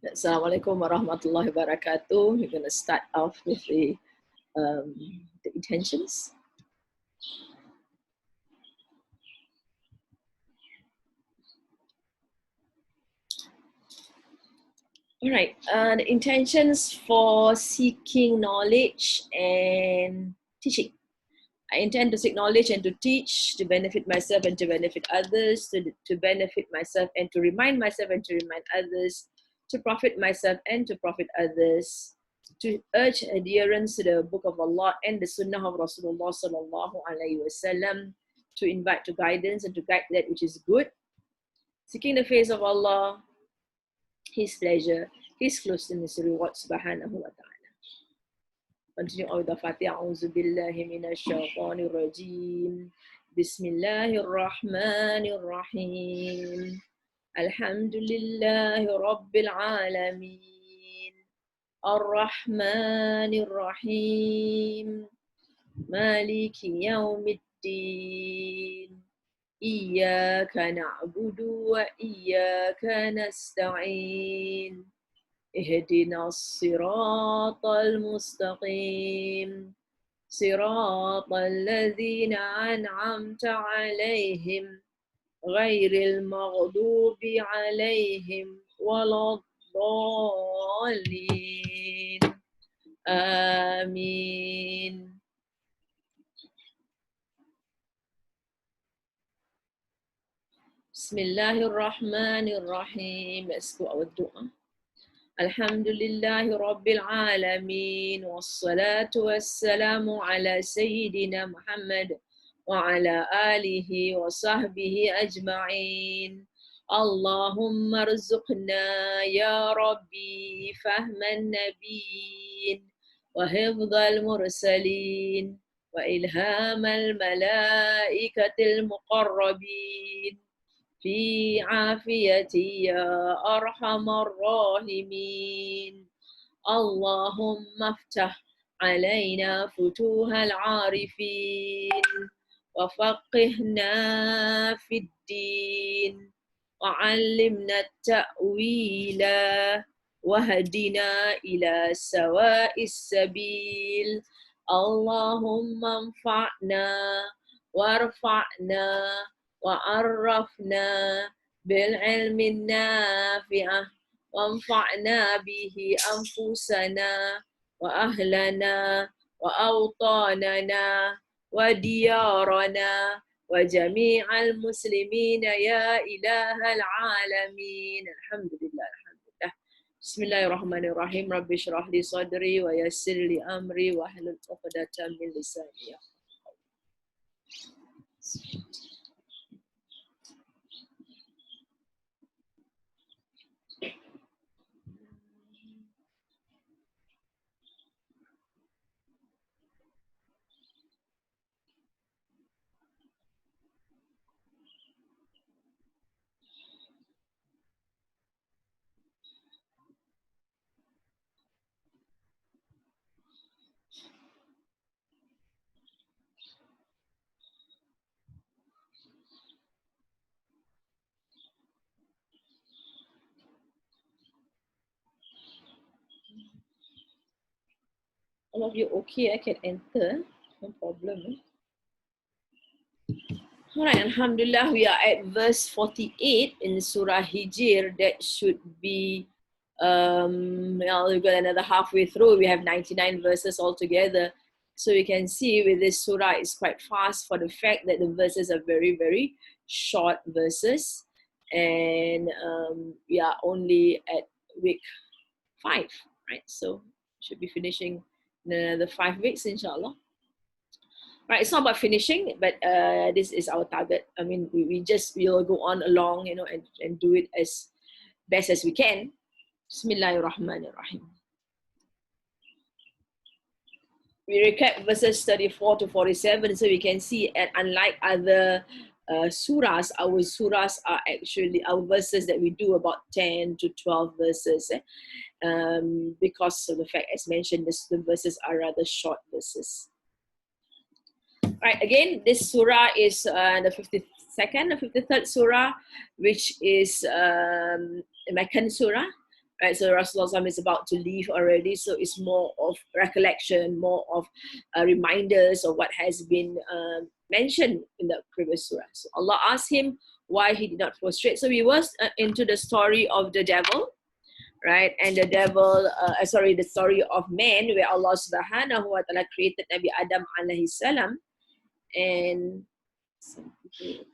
Assalamualaikum warahmatullahi wabarakatuh. We're going to start off with the intentions. All right, the intentions for seeking knowledge and teaching. I intend to seek knowledge and to teach, to benefit myself and to benefit others, to benefit myself and to remind myself and to remind others, to profit myself and to profit others, to urge adherence to the Book of Allah and the Sunnah of Rasulullah sallallahu alaihi wasallam, to invite to guidance and to guide that which is good, seeking the face of Allah, His pleasure, His closeness, reward subhanahu wa ta'ala. Continue with the Fatiha. A'udhu billahi minash shaitanir rajim. Bismillahir rahmanir rahim. Alhamdulillahi rabbil alamin. Ar-Rahmanir Rahim. Maliki yawmiddin. Iyyaka na'budu wa iyyaka nasta'in. اهدنا الصراط المستقيم صراط الذين أنعمت عليهم غير المغضوب عليهم ولا الضالين آمين. بسم الله الرحمن الرحيم. Let's go our dua. الحمد لله رب العالمين والصلاة والسلام على سيدنا محمد وعلى آله وصحبه أجمعين. اللهم ارزقنا يا ربي فهم النبيين وحفظ المرسلين وإلهام الملائكة المقربين في عافيتي يا أرحم الراحمين. اللهم افتح علينا فتوح العارفين وفقهنا في الدين وعلمنا التأويل وهدنا إلى سواء السبيل. اللهم انفعنا وارفعنا وعرفنا بالعلم النافع وانفعنا به أنفسنا وأهلنا وأوطاننا وديارنا وجميع المسلمين يا إله العالمين. الحمد لله الحمد لله. بسم الله الرحمن الرحيم. رب اشرح لي صدري ويسر لي أمري واحلل عقدة من لساني. All of you okay? I can enter, no problem. All right, Alhamdulillah, we are at verse 48 in Surah Hijr. That should be, well, we've got another halfway through. We have 99 verses altogether. So you can see with this surah, it's quite fast for the fact that the verses are very, very short verses. And we are only at week 5, right? So should be finishing the 5 weeks, inshallah. Right, it's not about finishing, but this is our target. I mean, we'll go on along, and do it as best as we can. Bismillahirrahmanirrahim. We recap verses 34 to 47, so we can see, and unlike other surahs, our surahs are actually, our verses that we do about 10 to 12 verses, because of the fact, as mentioned, the verses are rather short verses. Right, again, this surah is the 52nd or 53rd surah, which is a Meccan surah. right? So Rasulullah is about to leave already, so it's more of recollection, more of reminders of what has been mentioned in the previous surah. So Allah asked him why he did not prostrate. So we was into the story of the devil, right? And the devil, the story of man, where Allah subhanahu wa ta'ala created Nabi Adam alayhi salam, and some people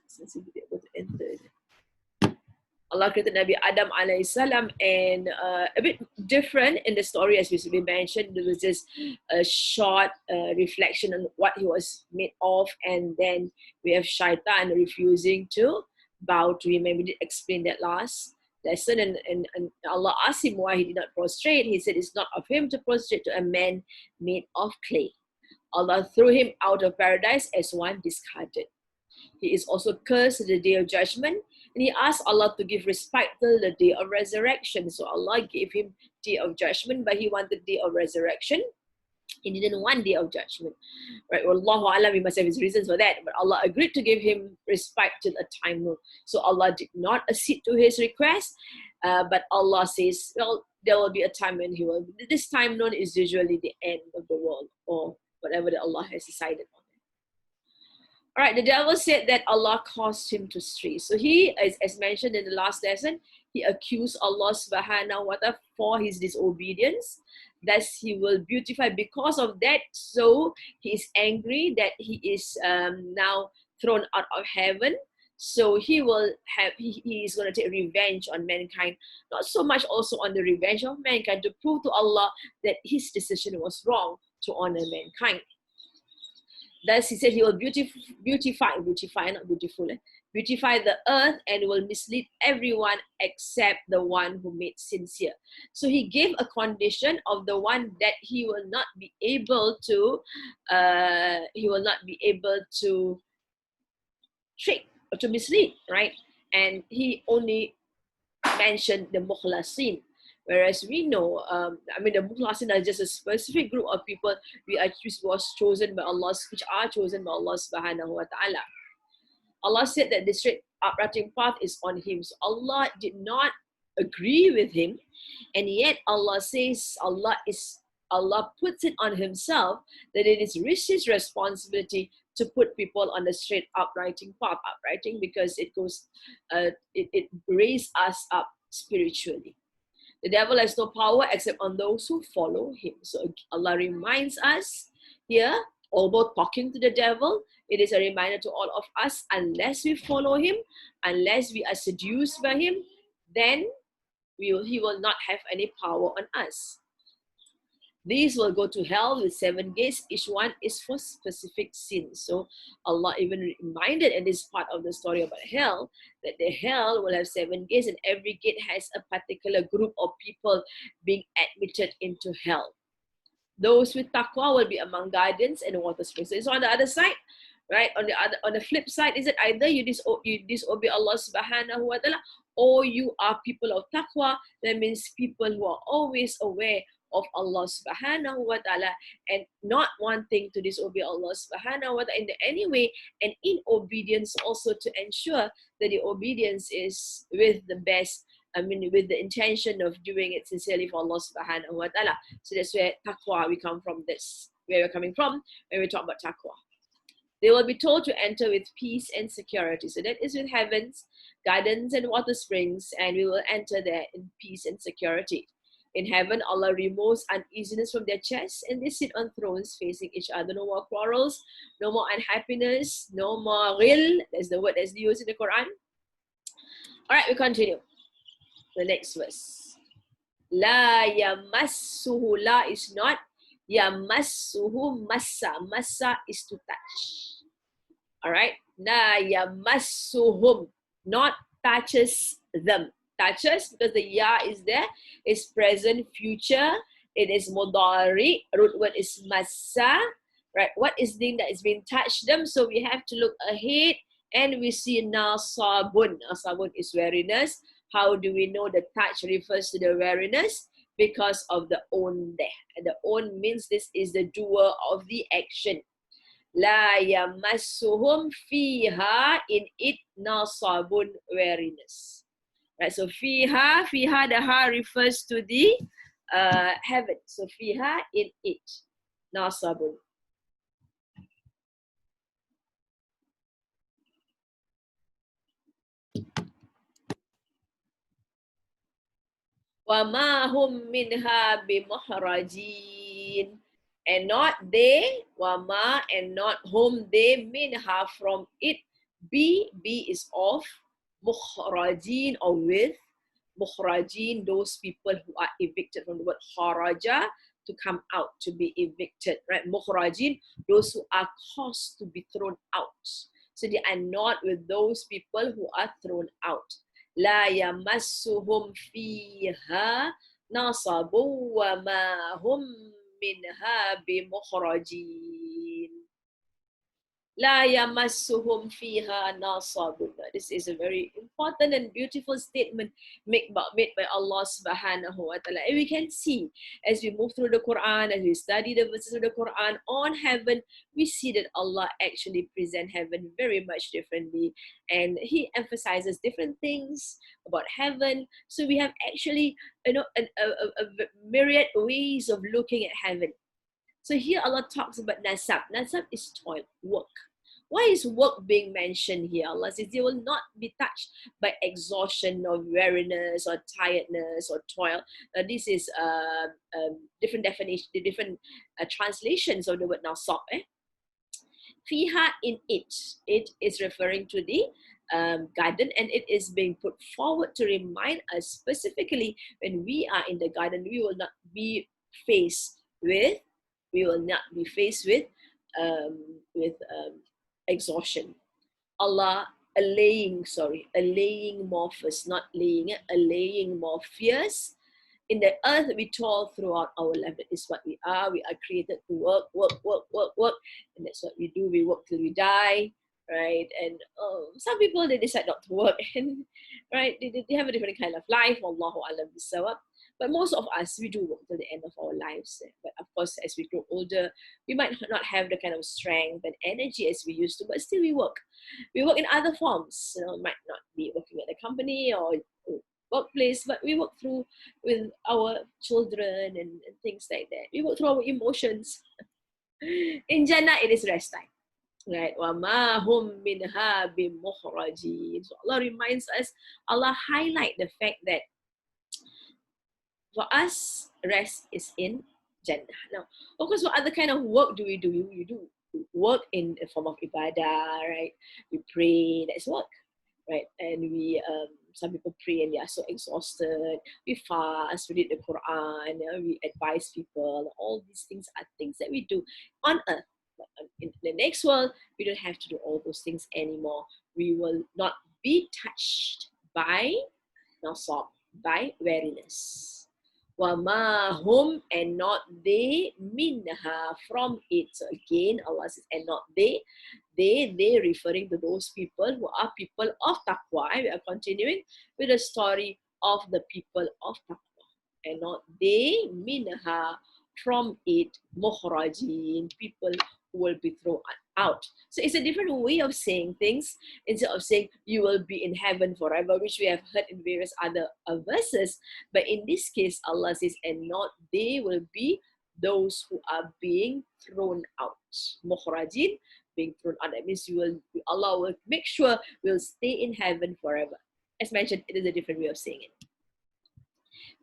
be able to enter. Allah created Nabi Adam alayhi salam, and a bit different in the story as we mentioned. There was just a short reflection on what he was made of, and then we have Shaitan refusing to bow to him, and we did explain that last lesson. And Allah asked him why he did not prostrate. He said it's not of him to prostrate to a man made of clay. Allah threw him out of paradise as one discarded. He is also cursed at the day of judgment, and he asked Allah to give respite till the day of resurrection. So Allah gave him day of judgment, but he wanted day of resurrection. He didn't want day of judgment, right? Wallahu alam, he must have his reasons for that, but Allah agreed to give him respite till a time known. So Allah did not accede to his request, but Allah says, well, there will be a time when he will. This time known is usually the end of the world, or whatever that Allah has decided on. All right, the devil said that Allah caused him to stray. So he, as mentioned in the last lesson, he accused Allah subhanahu wa ta'ala for his disobedience. Thus he will beautify because of that. So he is angry that he is now thrown out of heaven. So he is going to take revenge on mankind. Not so much also on the revenge of mankind, to prove to Allah that his decision was wrong to honor mankind. Thus he said he will beautify the earth and will mislead everyone except the one who made sincere. So he gave a condition of the one that he will not be able to trick or to mislead, right? And he only mentioned the mukhlasin. Whereas we know, the mukhlasin are just a specific group of people which are chosen by Allah subhanahu wa ta'ala. Allah said that the straight upright path is on him. So Allah did not agree with him, and yet Allah says Allah puts it on himself that it is his responsibility to put people on the straight uprighting path. Uprighting because it goes, it raises us up spiritually. The devil has no power except on those who follow him. So Allah reminds us here, although talking to the devil, it is a reminder to all of us, unless we follow him, unless we are seduced by him, then he will not have any power on us. These will go to hell with 7 gates. Each one is for specific sins. So Allah even reminded in this part of the story about hell that the hell will have 7 gates, and every gate has a particular group of people being admitted into hell. Those with taqwa will be among gardens and water springs. So it's on the other side, right? On the flip side, is it either you disobey Allah subhanahu wa ta'ala, or you are people of taqwa. That means people who are always aware of Allah subhanahu wa ta'ala and not wanting to disobey Allah subhanahu wa ta'ala in any way, and in obedience also to ensure that the obedience is with the best, with the intention of doing it sincerely for Allah subhanahu wa ta'ala. So that's where taqwa, we come from, that's where we're coming from when we talk about taqwa. They will be told to enter with peace and security. So that is with heavens, gardens and water springs, and we will enter there in peace and security. In heaven, Allah removes uneasiness from their chests, and they sit on thrones facing each other. No more quarrels, no more unhappiness, no more ghil. That's the word that's used in the Quran. All right, we continue. The next verse. La yamassuhu, la is not. Yamassuhu, massa. Massa is to touch. All right. La yamassuhum, not touches them. Touches, because the ya is there, is present, future. It is mudari. Root word is massa. Right. What is the thing that is being touched them? So we have to look ahead, and we see nasabun. Nasabun is weariness. How do we know the touch refers to the weariness? Because of the own there. And the own means this is the doer of the action. La yamassuhum fiha, in it nasabun, weariness. Right, so fiha, the ha refers to the heaven. So fiha, in it. Nasabun. وَمَا هُمْ مِنْهَا بِمُحْرَجِينَ. And not they, wama, and not whom they, minha, from it, be is of, mukhrajin, or with, mukhrajin, those people who are evicted, from the word kharaja, to come out, to be evicted, right? Mukhrajin, those who are caused to be thrown out. So they are not with those people who are thrown out. لا يمسهم فيها نصب وما هم منها بمخرجين. لا يمسهم فيها نصب. This is a very important and beautiful statement made by Allah subhanahu wa ta'ala. And we can see as we move through the Quran, as we study the verses of the Quran on heaven, we see that Allah actually present heaven very much differently. And He emphasizes different things about heaven. So we have actually, a myriad ways of looking at heaven. So here Allah talks about nasab. Nasab is toil, work. Why is work being mentioned here? Allah says they will not be touched by exhaustion or weariness or tiredness or toil. This is different definition, different translations of the word nasab. Fiha, in it. It is referring to the garden, and it is being put forward to remind us specifically when we are in the garden, we will not be faced with exhaustion. Allah allaying Morphus, not laying it, allaying Morpheus. In the earth, we toil throughout our life. That is what we are. We are created to work. And that's what we do. We work till we die, right? And some people, they decide not to work, and right, they have a different kind of life. Wallahu alam bisawab. But most of us, we do work till the end of our lives. But of course, as we grow older, we might not have the kind of strength and energy as we used to, but still we work. We work in other forms. Might not be working at a company or workplace, but we work through with our children and things like that. We work through our emotions. In Jannah, it is rest time. Right? وَمَا هُمْ مِنْهَا بِمُخْرَجِينَ. So Allah reminds us, Allah highlight the fact that for us, rest is in Jannah. Now, of course, what other kind of work do we do? You do work in the form of ibadah, right? We pray, that's work, right? And we, some people pray and they are so exhausted. We fast, we read the Quran, we advise people. All these things are things that we do on earth. But in the next world, we don't have to do all those things anymore. We will not be touched by nasab, by weariness. وَمَا هُمْ, and not they, minha, from it. So again, Allah says, and not they referring to those people who are people of taqwa. We are continuing with the story of the people of taqwa. And not they, minha, from it, mukhrajin, people who will be thrown out. So it's a different way of saying things. Instead of saying you will be in heaven forever, which we have heard in various other verses, but in this case Allah says, and not they will be those who are being thrown out. Mukhrajin, being thrown out. That means Allah will make sure we'll stay in heaven forever. As mentioned, it is a different way of saying it.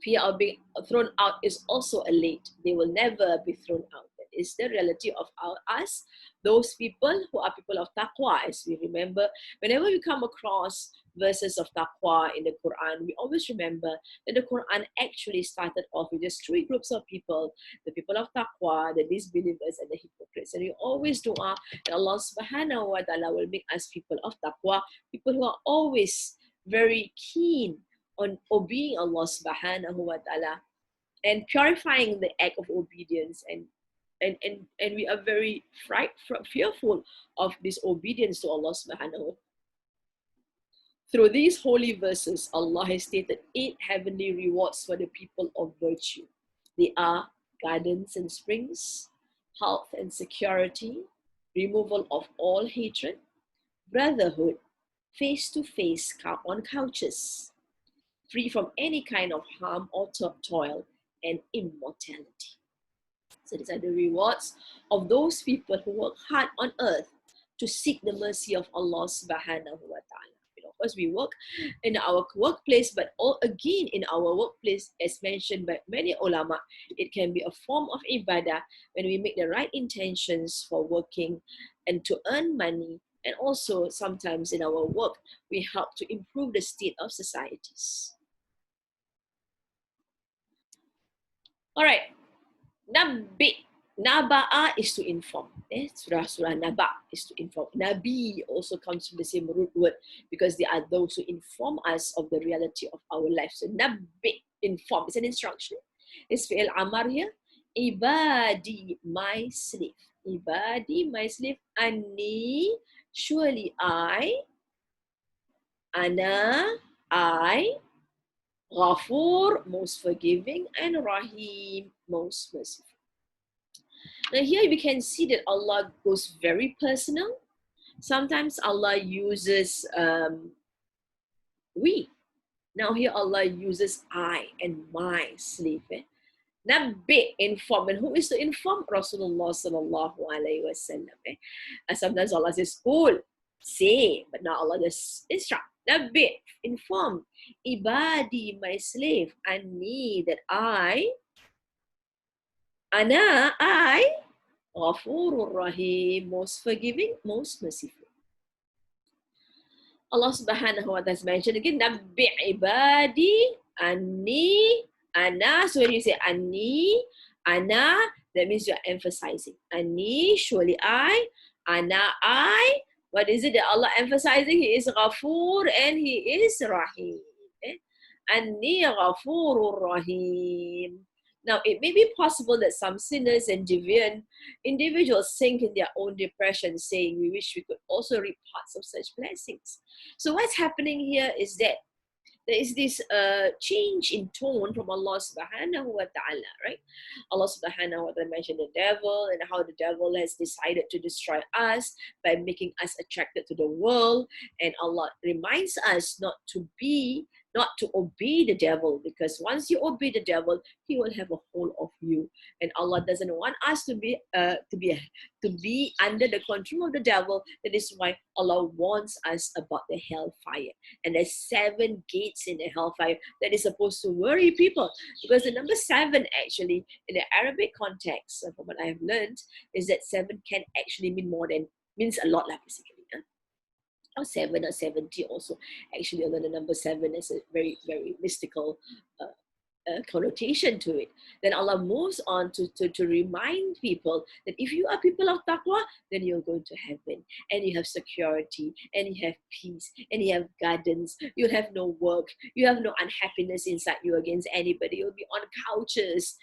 Fear of being thrown out is also allayed. They will never be thrown out. That is the reality of us, those people who are people of taqwa. As we remember, whenever we come across verses of taqwa in the Quran, we always remember that the Quran actually started off with just three groups of people: the people of taqwa, the disbelievers, and the hypocrites. And we always dua that Allah subhanahu wa ta'ala will make us people of taqwa, people who are always very keen on obeying Allah subhanahu wa ta'ala and purifying the act of obedience, and we are very fearful of disobedience to Allah subhanahu wa ta'ala. Through these holy verses, Allah has stated 8 heavenly rewards for the people of virtue. They are gardens and springs, health and security, removal of all hatred, brotherhood, face to face on couches, free from any kind of harm or toil, and immortality. So these are the rewards of those people who work hard on earth to seek the mercy of Allah subhanahu wa ta'ala. Of course, we work in our workplace, but again in our workplace, as mentioned by many ulama, it can be a form of ibadah when we make the right intentions for working and to earn money. And also sometimes in our work, we help to improve the state of societies. All right. Nabi. Naba'a is to inform. Surah Naba is to inform. Nabi also comes from the same root word because they are those who inform us of the reality of our life. So Nabi, inform. It's an instruction. It's fi'il amar here. Ibadi, my slave. Ibadi, my slave. Ani, surely Ana, I, Ghafur, most forgiving, and Rahim, most merciful. Now here we can see that Allah goes very personal. Sometimes Allah uses we. Now here Allah uses I and my slave. Nabi, inform. And who is to inform? Rasulullah sallallahu alaihi wasallam. Sometimes Allah says, "Qul," say, but now Allah just instruct. Nabi, inform. Ibadi, my slave, Anni, that Ana, I, Ghafurur Rahim, most forgiving, most merciful. Allah subhanahu wa ta'ala has mentioned again, Nabi ibadi, Anni, Ana. So when you say Anni, Ana, that means you're emphasizing. Anni, surely I, Ana, I. What is it that Allah emphasizing? He is Ghafur and He is Rahim. Anni Ghafurur Rahim. Now, it may be possible that some sinners and deviant individuals sink in their own depression, saying, we wish we could also reap parts of such blessings. So what's happening here is that there is this change in tone from Allah subhanahu wa ta'ala, right? Allah subhanahu wa ta'ala mentioned the devil and how the devil has decided to destroy us by making us attracted to the world. And Allah reminds us not to obey the devil, because once you obey the devil, he will have a hold of you. And Allah doesn't want us to be under the control of the devil. That is why Allah warns us about the hellfire. And there's 7 gates in the hellfire that is supposed to worry people. Because the number 7 actually, in the Arabic context, from what I have learned, is that 7 can actually means a lot, basically. Or 7 or 70 also. Actually, although the number 7 is a very, very mystical connotation to it. Then Allah moves on to remind people that if you are people of taqwa, then you're going to heaven, and you have security, and you have peace, and you have gardens, you have no work, you have no unhappiness inside you against anybody, you'll be on couches.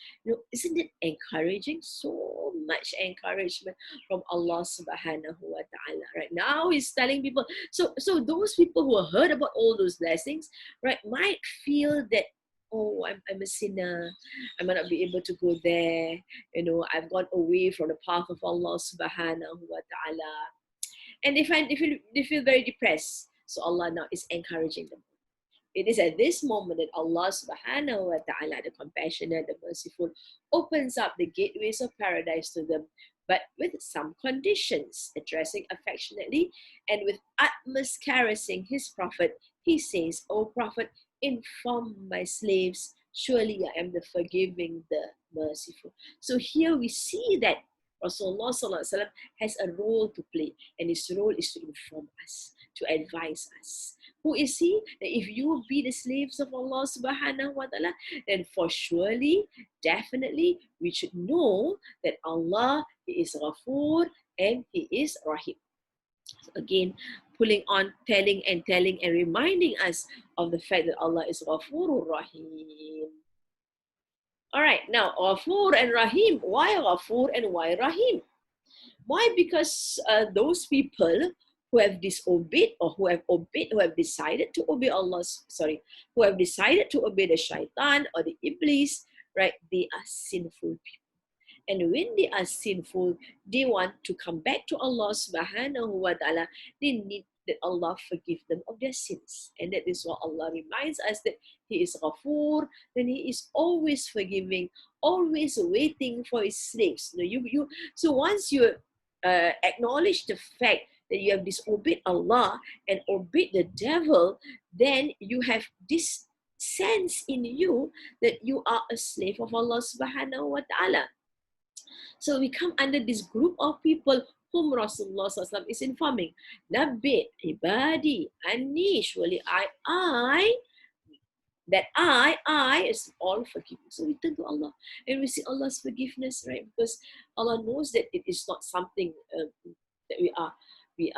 Isn't it encouraging? So much encouragement from Allah subhanahu wa ta'ala. Right now He's telling people, so those people who heard about all those blessings, right, might feel that, oh, I'm a sinner, I might not be able to go there, I've gone away from the path of Allah subhanahu wa ta'ala. And they feel very depressed. So Allah now is encouraging them. It is at this moment that Allah subhanahu wa ta'ala, the compassionate, the merciful, opens up the gateways of paradise to them, but with some conditions, addressing affectionately and with utmost caressing His Prophet. He says, O Prophet, inform my slaves, surely I am the forgiving, the merciful. So here we see that Rasulullah has a role to play, and his role is to inform us, to advise us. Who is he? That if you be the slaves of Allah subhanahu wa ta'ala, then for surely, definitely, we should know that Allah is Ghafoor and He is Rahim. So again, pulling on, telling and reminding us of the fact that Allah is Ghafoor Rahim. All right, now Ghafoor and Rahim. Why Ghafoor and why Rahim? Why? Because those people who have disobeyed, or who have decided to obey who have decided to obey the shaitan or the iblis, right? They are sinful people. And when they are sinful, they want to come back to Allah subhanahu wa ta'ala. They need that Allah forgive them of their sins. And that is what Allah reminds us, that He is Ghafoor, then He is always forgiving, always waiting for His slaves. So once you acknowledge the fact that you have disobeyed Allah and obeyed the devil, then you have this sense in you that you are a slave of Allah subhanahu wa ta'ala. So we come under this group of people whom Rasulullah SAW is informing. Nabi, ibadi, anni, surely I is all forgiving. So we turn to Allah and we see Allah's forgiveness, right? Because Allah knows that it is not something that we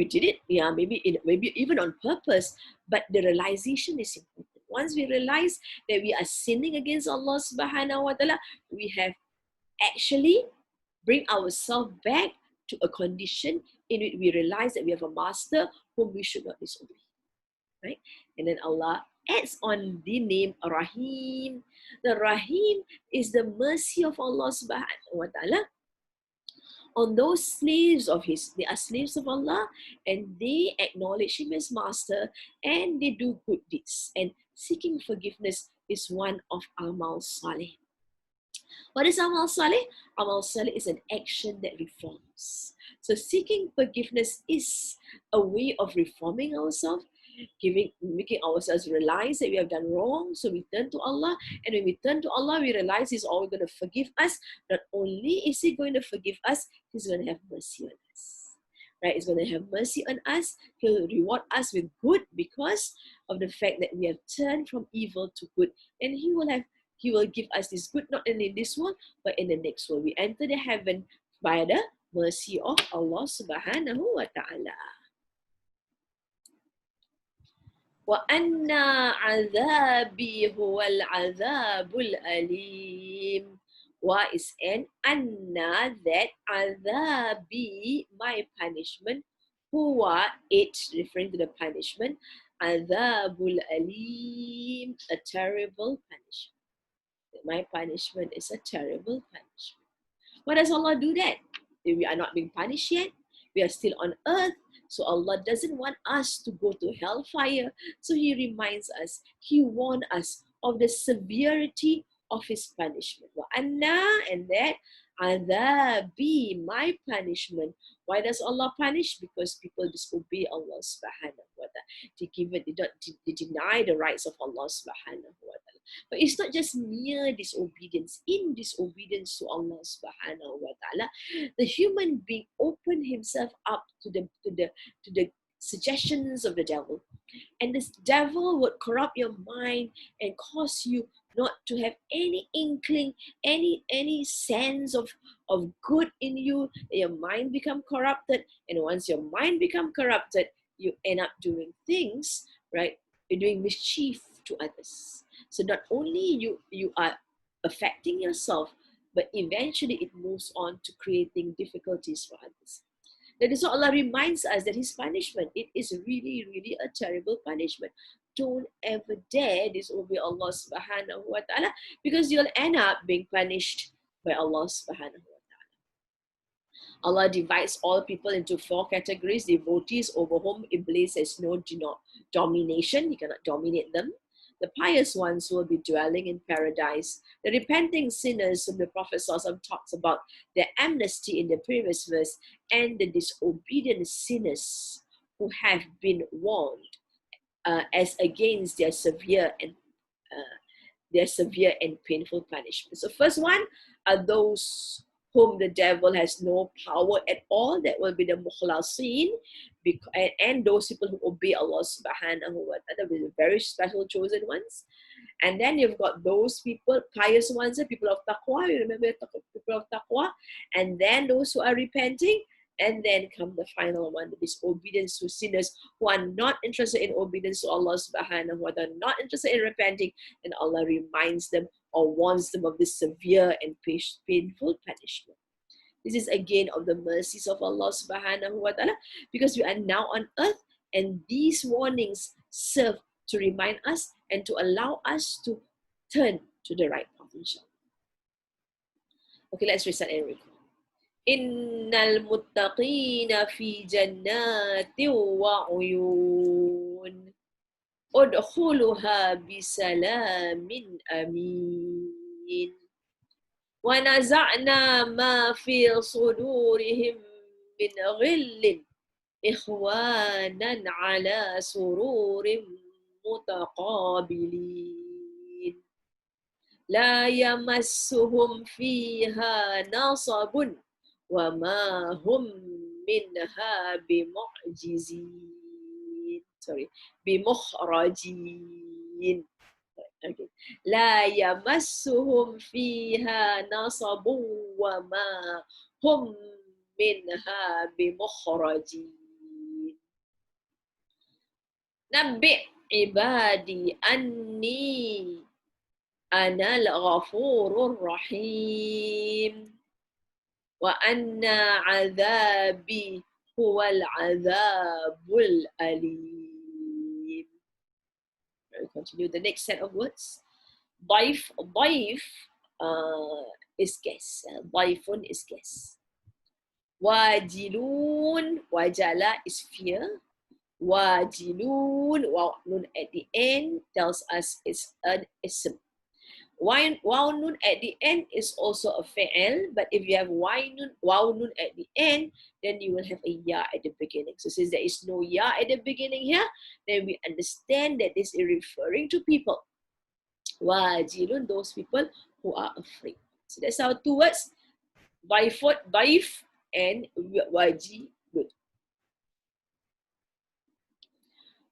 did it, maybe even on purpose, but the realization is important. Once we realize that we are sinning against Allah subhanahu wa ta'ala, we have actually bring ourselves back to a condition in which we realize that we have a master whom we should not disobey. Right? And then Allah adds on the name Rahim. The Rahim is the mercy of Allah subhanahu wa ta'ala on those slaves of His. They are slaves of Allah and they acknowledge Him as master and they do good deeds. And seeking forgiveness is one of Amal Saleh. What is Amal Saleh? Amal Saleh is an action that reforms. So seeking forgiveness is a way of reforming ourselves, making ourselves realize that we have done wrong. So we turn to Allah, and when we turn to Allah, we realize He's always going to forgive us. Not only is He going to forgive us, He's going to have mercy on us. Right? He's going to have mercy on us. He'll reward us with good because of the fact that we have turned from evil to good, and He will give us this good not only in this world, but in the next world. We enter the heaven by the mercy of Allah subhanahu wa ta'ala. وَأَنَّ عَذَابِي هُوَ الْعَذَابُ الْأَلِيمُ. What is an anna, that عَذَابِي, my punishment, huwa, it, referring to the punishment, عَذَابُ الْأَلِيمُ, a terrible punishment. My punishment is a terrible punishment. Why does Allah do that? We are not being punished yet. We are still on earth. So Allah doesn't want us to go to hellfire. So He reminds us, He warned us of the severity of His punishment. Anna, and that Adhabi, my punishment. Why does Allah punish? Because people disobey Allah subhanahu wa ta'ala. They deny the rights of Allah subhanahu wa ta'ala. But it's not just mere disobedience. In disobedience to Allah subhanahu wa ta'ala, the human being opened himself up to the suggestions of the devil. And this devil would corrupt your mind and cause you not to have any inkling, any sense of good in you. Your mind become corrupted, and once your mind become corrupted, you end up doing things, right? You're doing mischief to others. So not only you are affecting yourself, but eventually it moves on to creating difficulties for others. That is what Allah reminds us, that His punishment, it is really, really a terrible punishment. Don't ever dare disobey Allah subhanahu wa ta'ala, because you'll end up being punished by Allah subhanahu wa ta'ala. Allah divides all people into 4 categories: devotees over whom Iblis has no domination, he cannot dominate them; the pious ones who will be dwelling in paradise; the repenting sinners whom the Prophet ﷺ talks about their amnesty in the previous verse; and the disobedient sinners who have been warned as against their severe and painful punishment. So first one are those whom the devil has no power at all. That will be the mukhlasin, and those people who obey Allah subhanahu wa ta'ala, the very special chosen ones. And then you've got those people, pious ones, people of taqwa. You remember people of taqwa. And then those who are repenting. And then come the final one, the disobedience to sinners who are not interested in obedience to Allah subhanahu wa ta'ala, not interested in repenting, and Allah reminds them or warns them of this severe and painful punishment. This is again of the mercies of Allah subhanahu wa ta'ala, because we are now on earth, and these warnings serve to remind us and to allow us to turn to the right path, inshallah. Okay, let's reset and recall. Innal muttaqina fi jannatin wa uyun. Udkhuluha bisalamin amin. Wa naza'na ma fi sudurihim min ghillin ikhwanan ala sururin mutaqabilin. La yamassuhum fiha nasabun wa ma hum minha bimu'jizin. Sorry, bimukhrajin. Okay. La yamassuhum fiha nasabun wa ma hum minha bimukhrajin. Nabbi' ibadi anni anal ghafurur rahim wa anna azabi huwal azabul alim. We'll continue the next set of words. Daif is guess. Daifun is guess. Wajilun, wajala is fear. Wajilun, waw nun at the end tells us it's an ism. Waw nun at the end is also a fi'il, but if you have waw nun at the end, then you will have a ya at the beginning. So since there is no ya at the beginning here, then we understand that this is referring to people. Wajilun, those people who are afraid. So that's our two words, daif and wajilun.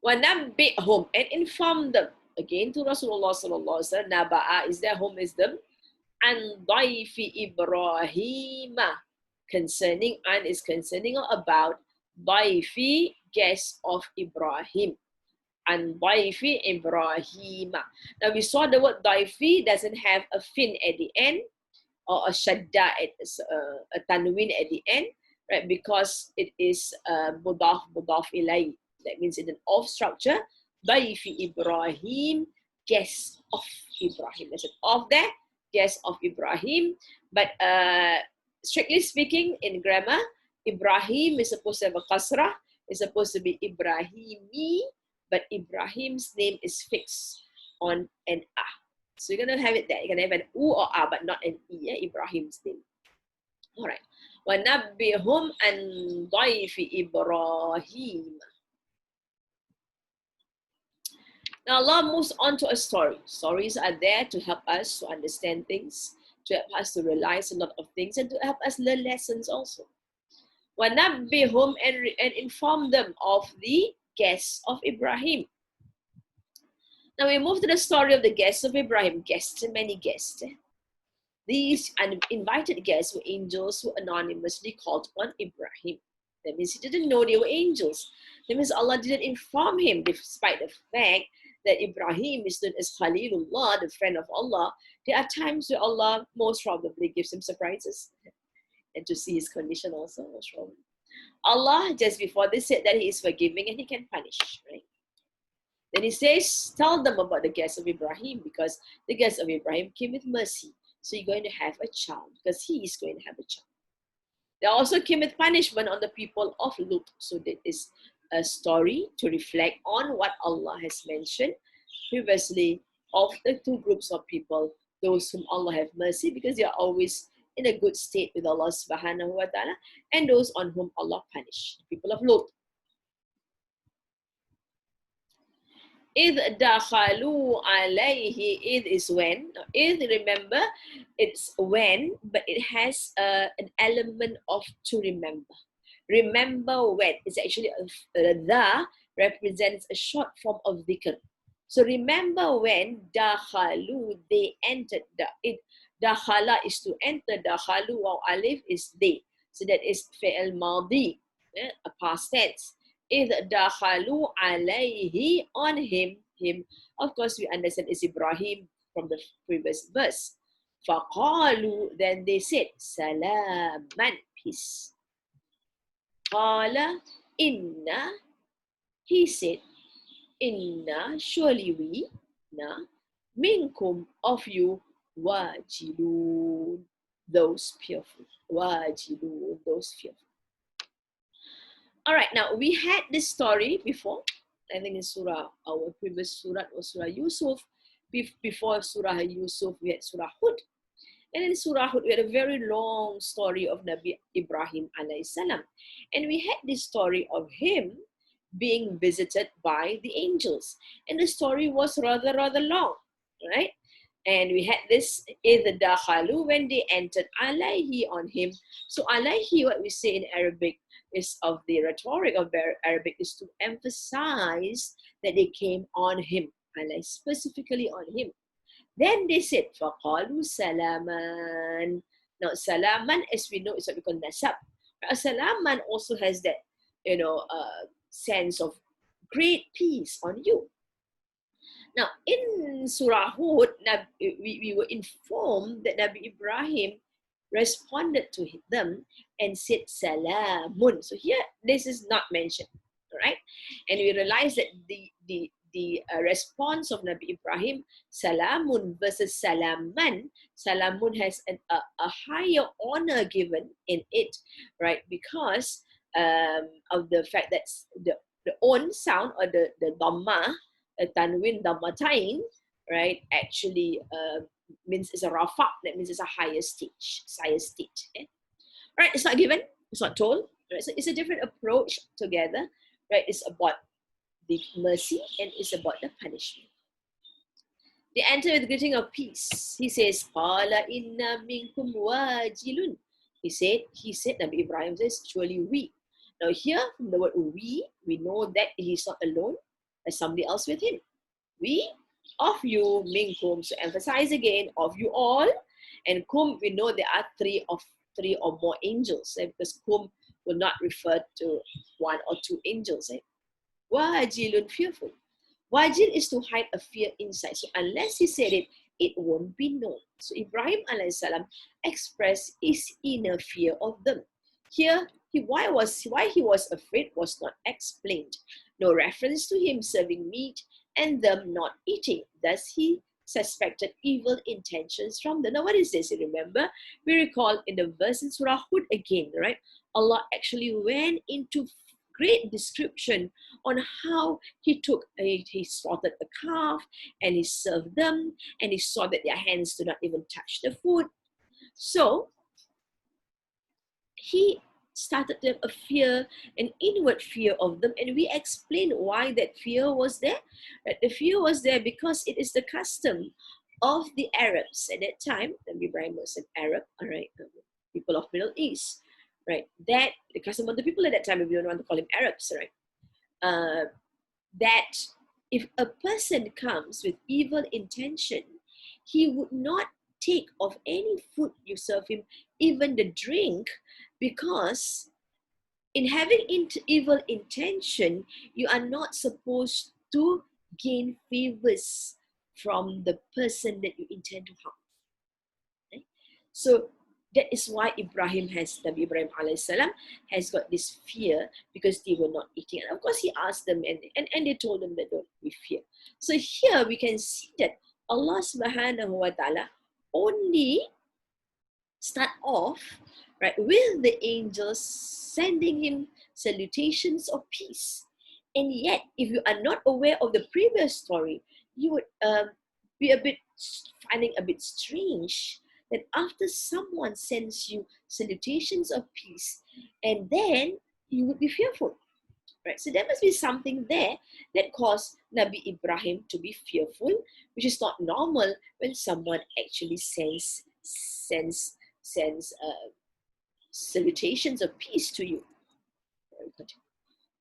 وَنَبِّئْهُمْ, and inform them. Again to Rasulullah sallallahu alaihi wasallam, naba'a is their home wisdom, and daifi Ibrahim, concerning, and is concerning about daifi, guest of Ibrahim, and daifi Ibrahim. Now we saw the word daifi doesn't have a fin at the end, or a shadda, a tanwin at the end, right? Because it is mudaf ilay. That means in an of structure, Daifi Ibrahim, guest of Ibrahim. There's an of there, guest of Ibrahim. But strictly speaking, in grammar, Ibrahim is supposed to have a kasrah, it's supposed to be Ibrahimi, but Ibrahim's name is fixed on an ah. So you're going to have it there. You're going to have an u or a, but not an e, yeah? Ibrahim's name. All right. وَنَبِّهُمْ أَنْ ضَيْفِ إِبْرَاهِيمَ. Now Allah moves on to a story. Stories are there to help us to understand things, to help us to realize a lot of things, and to help us learn lessons also. وَنَبِّهُمْ, and inform them of the guests of Ibrahim. Now we move to the story of the guests of Ibrahim. Guests, many guests. These uninvited guests were angels who anonymously called on Ibrahim. That means he didn't know they were angels. That means Allah didn't inform him, despite the fact that Ibrahim is known as Khalilullah, the friend of Allah. There are times where Allah most probably gives him surprises. And to see his condition also, most probably. Allah, just before this, said that he is forgiving and he can punish, right? Then he says, tell them about the guests of Ibrahim, because the guests of Ibrahim came with mercy. So you're going to have a child, because he is going to have a child. They also came with punishment on the people of Lut. So that is a story to reflect on what Allah has mentioned previously of the two groups of people, those whom Allah have mercy, because they are always in a good state with Allah subhanahu wa ta'ala, and those on whom Allah punished, the people of Lut. إِذْ دَخَلُوا عَلَيْهِ. إِذْ is when. Now, إِذْ, remember, it's when, but it has an element of to remember. Remember when. It's actually the represents a short form of dhikr. So remember when dakhalu, they entered. Dakhala is to enter. Dakhalu or alif is they. So that is fi'al madi, a past tense. إِذْ دَخَلُوا عَلَيْهِ, on him. Of course, we understand is Ibrahim from the previous verse. فَقَالُوا, then they said, سَلَامًا, peace. قَالَ إِنَّا, he said, إِنَّا, surely we, na, minkum, of you, wajilun, those fearful. Wajilun, those fearful. All right, now we had this story before. I think in Surah, our previous Surah was Surah Yusuf. Before Surah Yusuf, we had Surah Hud. And in Surah Hud, we had a very long story of Nabi Ibrahim alayhi salam. And we had this story of him being visited by the angels. And the story was rather long, right? And we had this إِذْ دَخَلُوا, when they entered, alayhi, on him. So alayhi, what we say in Arabic, is of the rhetoric of Arabic, is to emphasize that they came on him, alayhi, specifically on him. Then they said, فَقَالُوا سَلَامًا. Now, salaman, as we know, is what we call nasab. Salaman also has that, sense of great peace on you. Now, in Surah Hud, we were informed that Nabi Ibrahim responded to them and said, Salamun. So here, this is not mentioned, right? And we realize that the response of Nabi Ibrahim, Salamun versus Salaman, Salamun has a higher honor given in it, right? Because of the fact that the own sound, or the dhamma, tanwin dhammatain, right, actually means it's a rafa, that means it's a higher state. Okay? Right, it's not given, it's not told, right? So it's a different approach together, right? It's about the mercy and it's about the punishment. They enter with greeting of peace. He says, Qala inna minkum wajilun. He said, Nabi Ibrahim says, surely we. Now here, from the word we know that he's not alone, there's somebody else with him. We, of you, minkum. So emphasize again, of you all. And kum, we know there are three or more angels, because kum will not refer to one or two angels. Wajilun, fearful. Wajil is to hide a fear inside. So unless he said it, it won't be known. So Ibrahim alayhi salam expressed his inner fear of them. Here, why he was afraid was not explained. No reference to him serving meat and them not eating. Thus he suspected evil intentions from them. Now what is this? You remember, we recall in the verse in Surah Hud again, right? Allah actually went into great description on how he slaughtered the calf and he served them and he saw that their hands do not even touch the food. So he started to have a fear, an inward fear of them, and we explained why that fear was there. Right? The fear was there because it is the custom of the Arabs at that time. Nabi Ibrahim was an Arab, all right, people of Middle East, right? That the custom of the people at that time, if you don't want to call him Arabs, right? That if a person comes with evil intention, he would not take of any food you serve him, even the drink, because in having evil intention, you are not supposed to gain favors from the person that you intend to harm. Okay? So that is why Nabi Ibrahim alayhi salam has got this fear, because they were not eating. And of course he asked them and they told them that don't be fear. So here we can see that Allah subhanahu wa ta'ala only start off, right, with the angels sending him salutations of peace. And yet, if you are not aware of the previous story, you would be finding a bit strange that after someone sends you salutations of peace, and then you would be fearful. Right? So there must be something there that caused Nabi Ibrahim to be fearful, which is not normal when someone actually sends salutations of peace to you.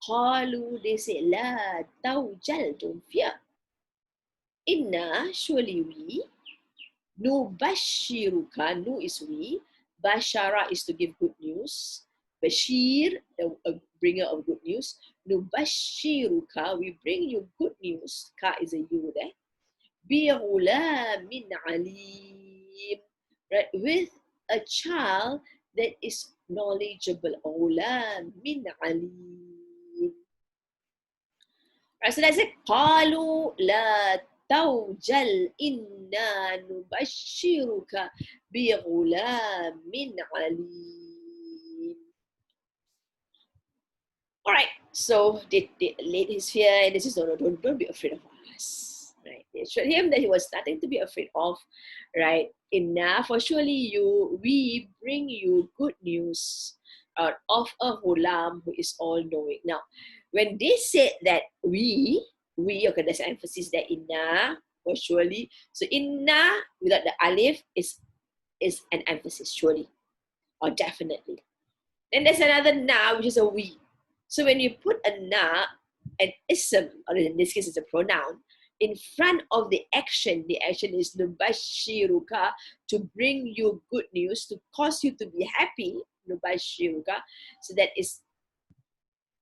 Qalu, they say, La tawjal, don't fear. Inna, surely we, nubashiruka, nu is we, bashara is to give good news, bashir, a bringer of good news, nubashiruka, we bring you good news, ka is a you there, bi'ulamin alim, right, with a child that is knowledgeable, ulamin alim. Right, so that's it. Qalu la توجل إنا نبشرك بغلام عليم. All right, so they laid his fear, and this is no, don't be afraid of us. Right? They assured him that he was nothing to be afraid of. Right? Enough, for surely we bring you good news of a Hulam who is all knowing. Now, when they said that okay, there's an emphasis that inna, for surely. So inna without the alif is an emphasis, surely or definitely. Then there's another na, which is a we. So when you put a na, an ism, or in this case it's a pronoun, in front of the action is nubashiruka, to bring you good news, to cause you to be happy, nubashiruka. So that is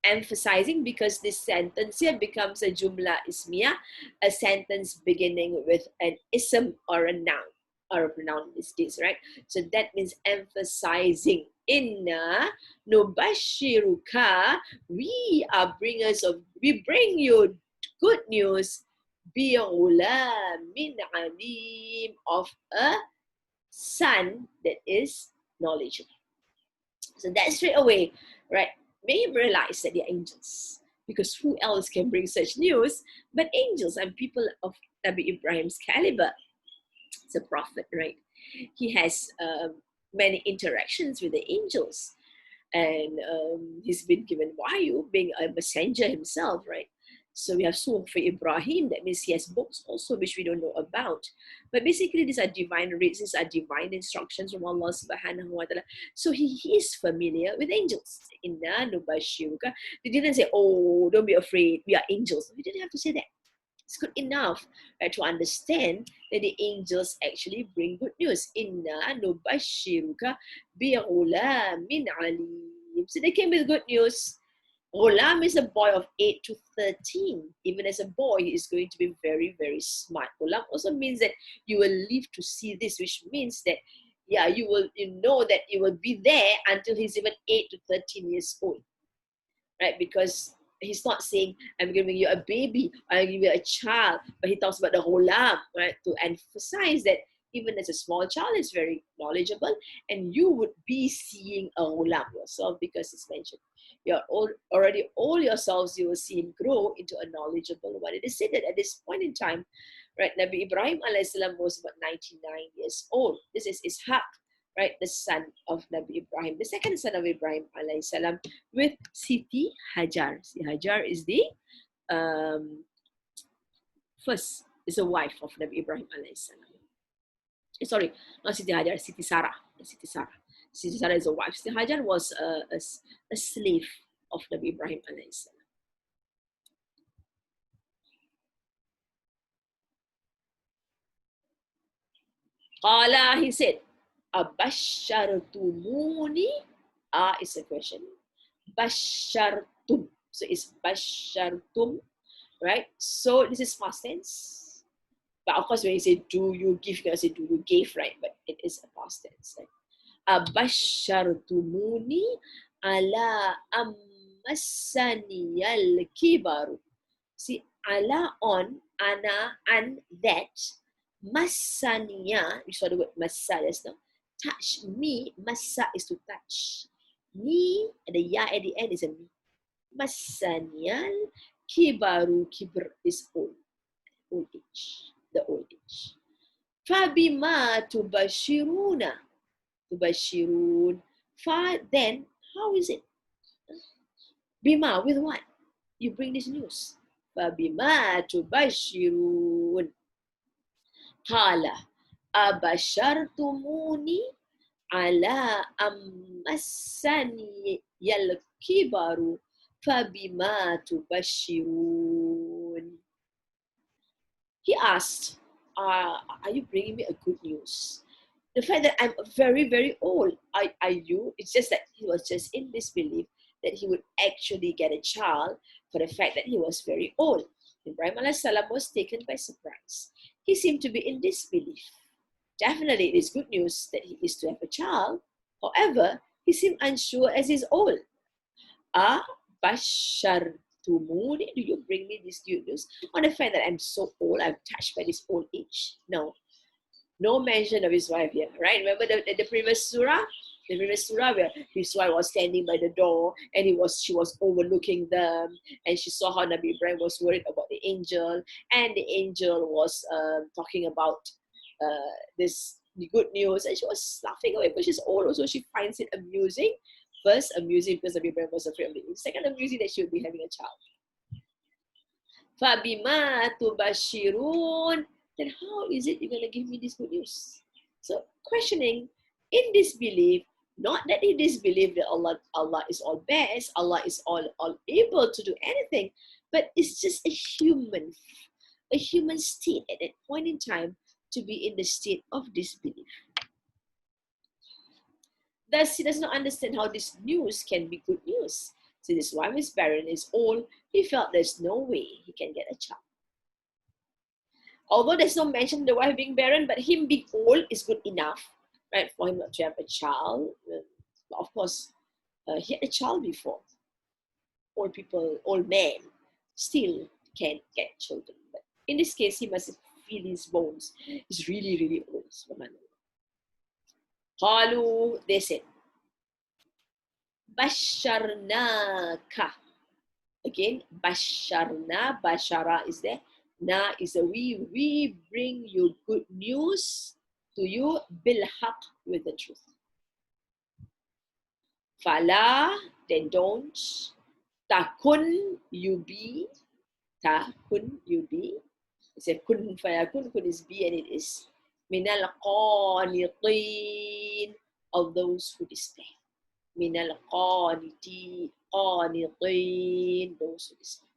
emphasizing, because this sentence here becomes a jumla ismiyah, a sentence beginning with an ism or a noun, or a pronoun in this case, right? So that means emphasizing. Inna nubashiruka, we bring you good news, bi'ulamin alim, of a son that is knowledgeable. So that straight away, right, made him realize that they're angels. Because who else can bring such news but angels and people of Nabi Ibrahim's caliber? It's a prophet, right? He has many interactions with the angels. And he's been given wahyu, being a messenger himself, right? So we have Suhuf Ibrahim, that means he has books also which we don't know about. But basically these are divine reads, these are divine instructions from Allah subhanahu wa ta'ala. So he is familiar with angels. Inna nubashiruka. They didn't say, oh, don't be afraid, we are angels. We didn't have to say that. It's good enough, right, to understand that the angels actually bring good news. Inna nubashiruka bi'ulamin alim. So they came with good news. Ghulam is a boy of 8 to 13. Even as a boy, he is going to be very, very smart. Ghulam also means that you will live to see this, which means that, yeah, you know that you will be there until he's even 8 to 13 years old, right? Because he's not saying, I'm giving you a baby, I'm giving you a child, but he talks about the ghulam, right? To emphasize that even as a small child, is very knowledgeable, and you would be seeing a ghulam yourself, because it's mentioned. You're already all yourselves, you will see him grow into a knowledgeable one. It is said that at this point in time, right, Nabi Ibrahim alayhi salam was about 99 years old. This is Ishaq, right, the son of Nabi Ibrahim, the second son of Ibrahim alayhi salam, with Siti Hajar. Siti Hajar is the first, is a wife of Nabi Ibrahim alayhi salam. Sorry, not Siti Hajar, Siti Sarah. Siti Sarah. Siti Sarah is a wife. Siti Hajar was a slave of Nabi Ibrahim alayhi salam. Qala, he said, Abashartumuni? Is a question. Bashartum. So it's Bashartum, right? So this is past tense. But of course, when you say do you give, you can say do you gave, right? But it is a past tense, right? Abashartumuni ala ammasaniyal kibaru. See, ala on, ana, and that. Masaniya, you saw the word masa just now. Touch me, masa is to touch. Ni, the ya at the end is a me. Masaniyal kibaru, kibr is old age, the old age. Fabima tubashiruna, tubashirun. Then, how is it? Bima, with what? You bring this news. Fabima tubashirun. Qala abashartumuni ala ammassani yal-kibaru fabima tubashirun. He asked, are you bringing me a good news? The fact that I'm very, very old, are you? It's just that he was just in disbelief that he would actually get a child for the fact that he was very old. Ibrahim a.s. was taken by surprise. He seemed to be in disbelief. Definitely, it is good news that he is to have a child. However, he seemed unsure as he's old. to moon, do you bring me this good news on the fact that I'm so old, I'm touched by this old age? No. No mention of his wife here, right? Remember the previous surah? The previous surah where his wife was standing by the door and she was overlooking them, and she saw how Nabi Ibrahim was worried about the angel, and the angel was talking about the good news, and she was laughing away because she's old, so she finds it amusing. First, amusing because Nabi Ibrahim was afraid of the angel. Second, amusing that she would be having a child. فَبِمَا تُبَشِّرُونَ. Then how is it you're going to give me this good news? So questioning in disbelief, not that he disbelieved that Allah is all best, Allah is all able to do anything, but it's just a human state at that point in time to be in the state of disbelief. Thus, he does not understand how this news can be good news. Since his wife is barren, is old, he felt there's no way he can get a child. Although there's no mention of the wife being barren, but him being old is good enough, right, for him not to have a child. Of course, he had a child before. Old people, old men, still can't get children. But in this case, he must feel his bones. He's really, really old. Qalu, they said, Basharnaka. Again, Basharna, Bashara is there. Na is a we bring you good news to you bil haq, with the truth. Fala, then don't. Takun, you be. Takun, you be. It's a kun fayakun, kun is be, and it is. Minal qanitin, of those who despair. Minal qanitin, those who despair.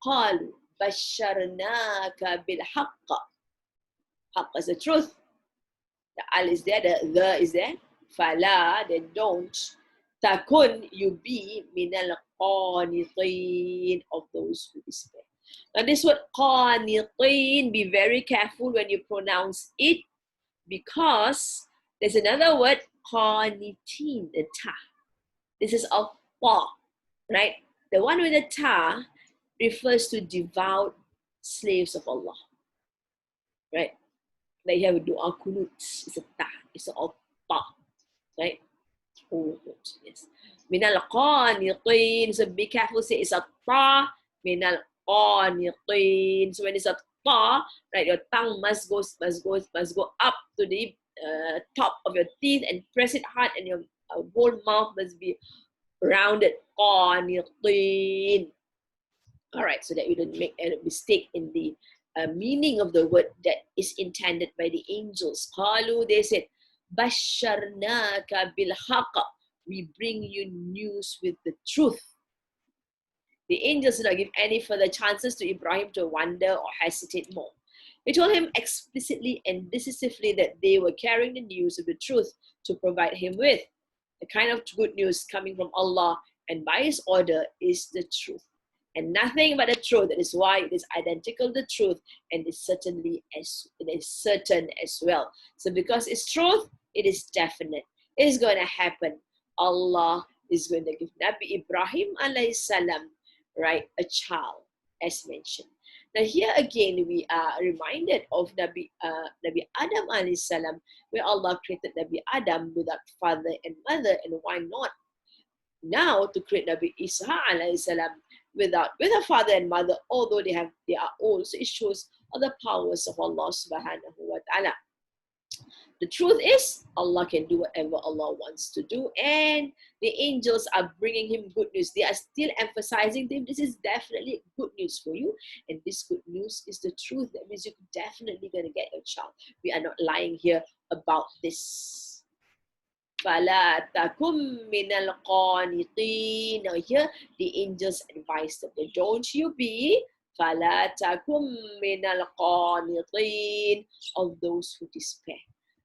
Qalu, Basharnaka bil haqq. Haqq is the truth. The al is there, the is there. Fala, then don't. Takun, you be minal qanitin, of those who despair. Now this word qanitin, be very careful when you pronounce it, because there's another word, qanitin, the ta. This is a ta, right? The one with the ta refers to devout slaves of Allah, right? Like you have a dua kunut, it's a ta, it's a ta, right? Kunut, yes. Minal qanitin, so be careful, say it's a ta, minal qanitin. So when it's a ta, right, your tongue must go up to the top of your teeth and press it hard, and your whole mouth must be rounded. Qanitin. All right, so that you don't make a mistake in the meaning of the word that is intended by the angels. Qalu, they said, Basharnaka bil haqq. We bring you news with the truth. The angels did not give any further chances to Ibrahim to wonder or hesitate more. They told him explicitly and decisively that they were carrying the news of the truth to provide him with. The kind of good news coming from Allah and by His order is the truth, and nothing but the truth. That is why it is identical to the truth, and it is certain as well. So because it's truth, it is definite. It is going to happen. Allah is going to give Nabi Ibrahim alayhi salam, right, a child, as mentioned. Now here again we are reminded of Nabi Adam alayhi salam, where Allah created Nabi Adam without father and mother, and why not now to create Nabi Isa alayhi salam with a father and mother, although they are old. So it shows all the powers of Allah subhanahu wa ta'ala. The truth is, Allah can do whatever Allah wants to do, and the angels are bringing him good news. They are still emphasizing to him, this is definitely good news for you, and this good news is the truth. That means you're definitely going to get your child. We are not lying here about this. فَلَا تَكُمْ مِنَ الْقَانِطِينَ. Now here, the angels advise them, don't you be فَلَا تَكُمْ مِنَ الْقَانِطِينَ, of those who despair.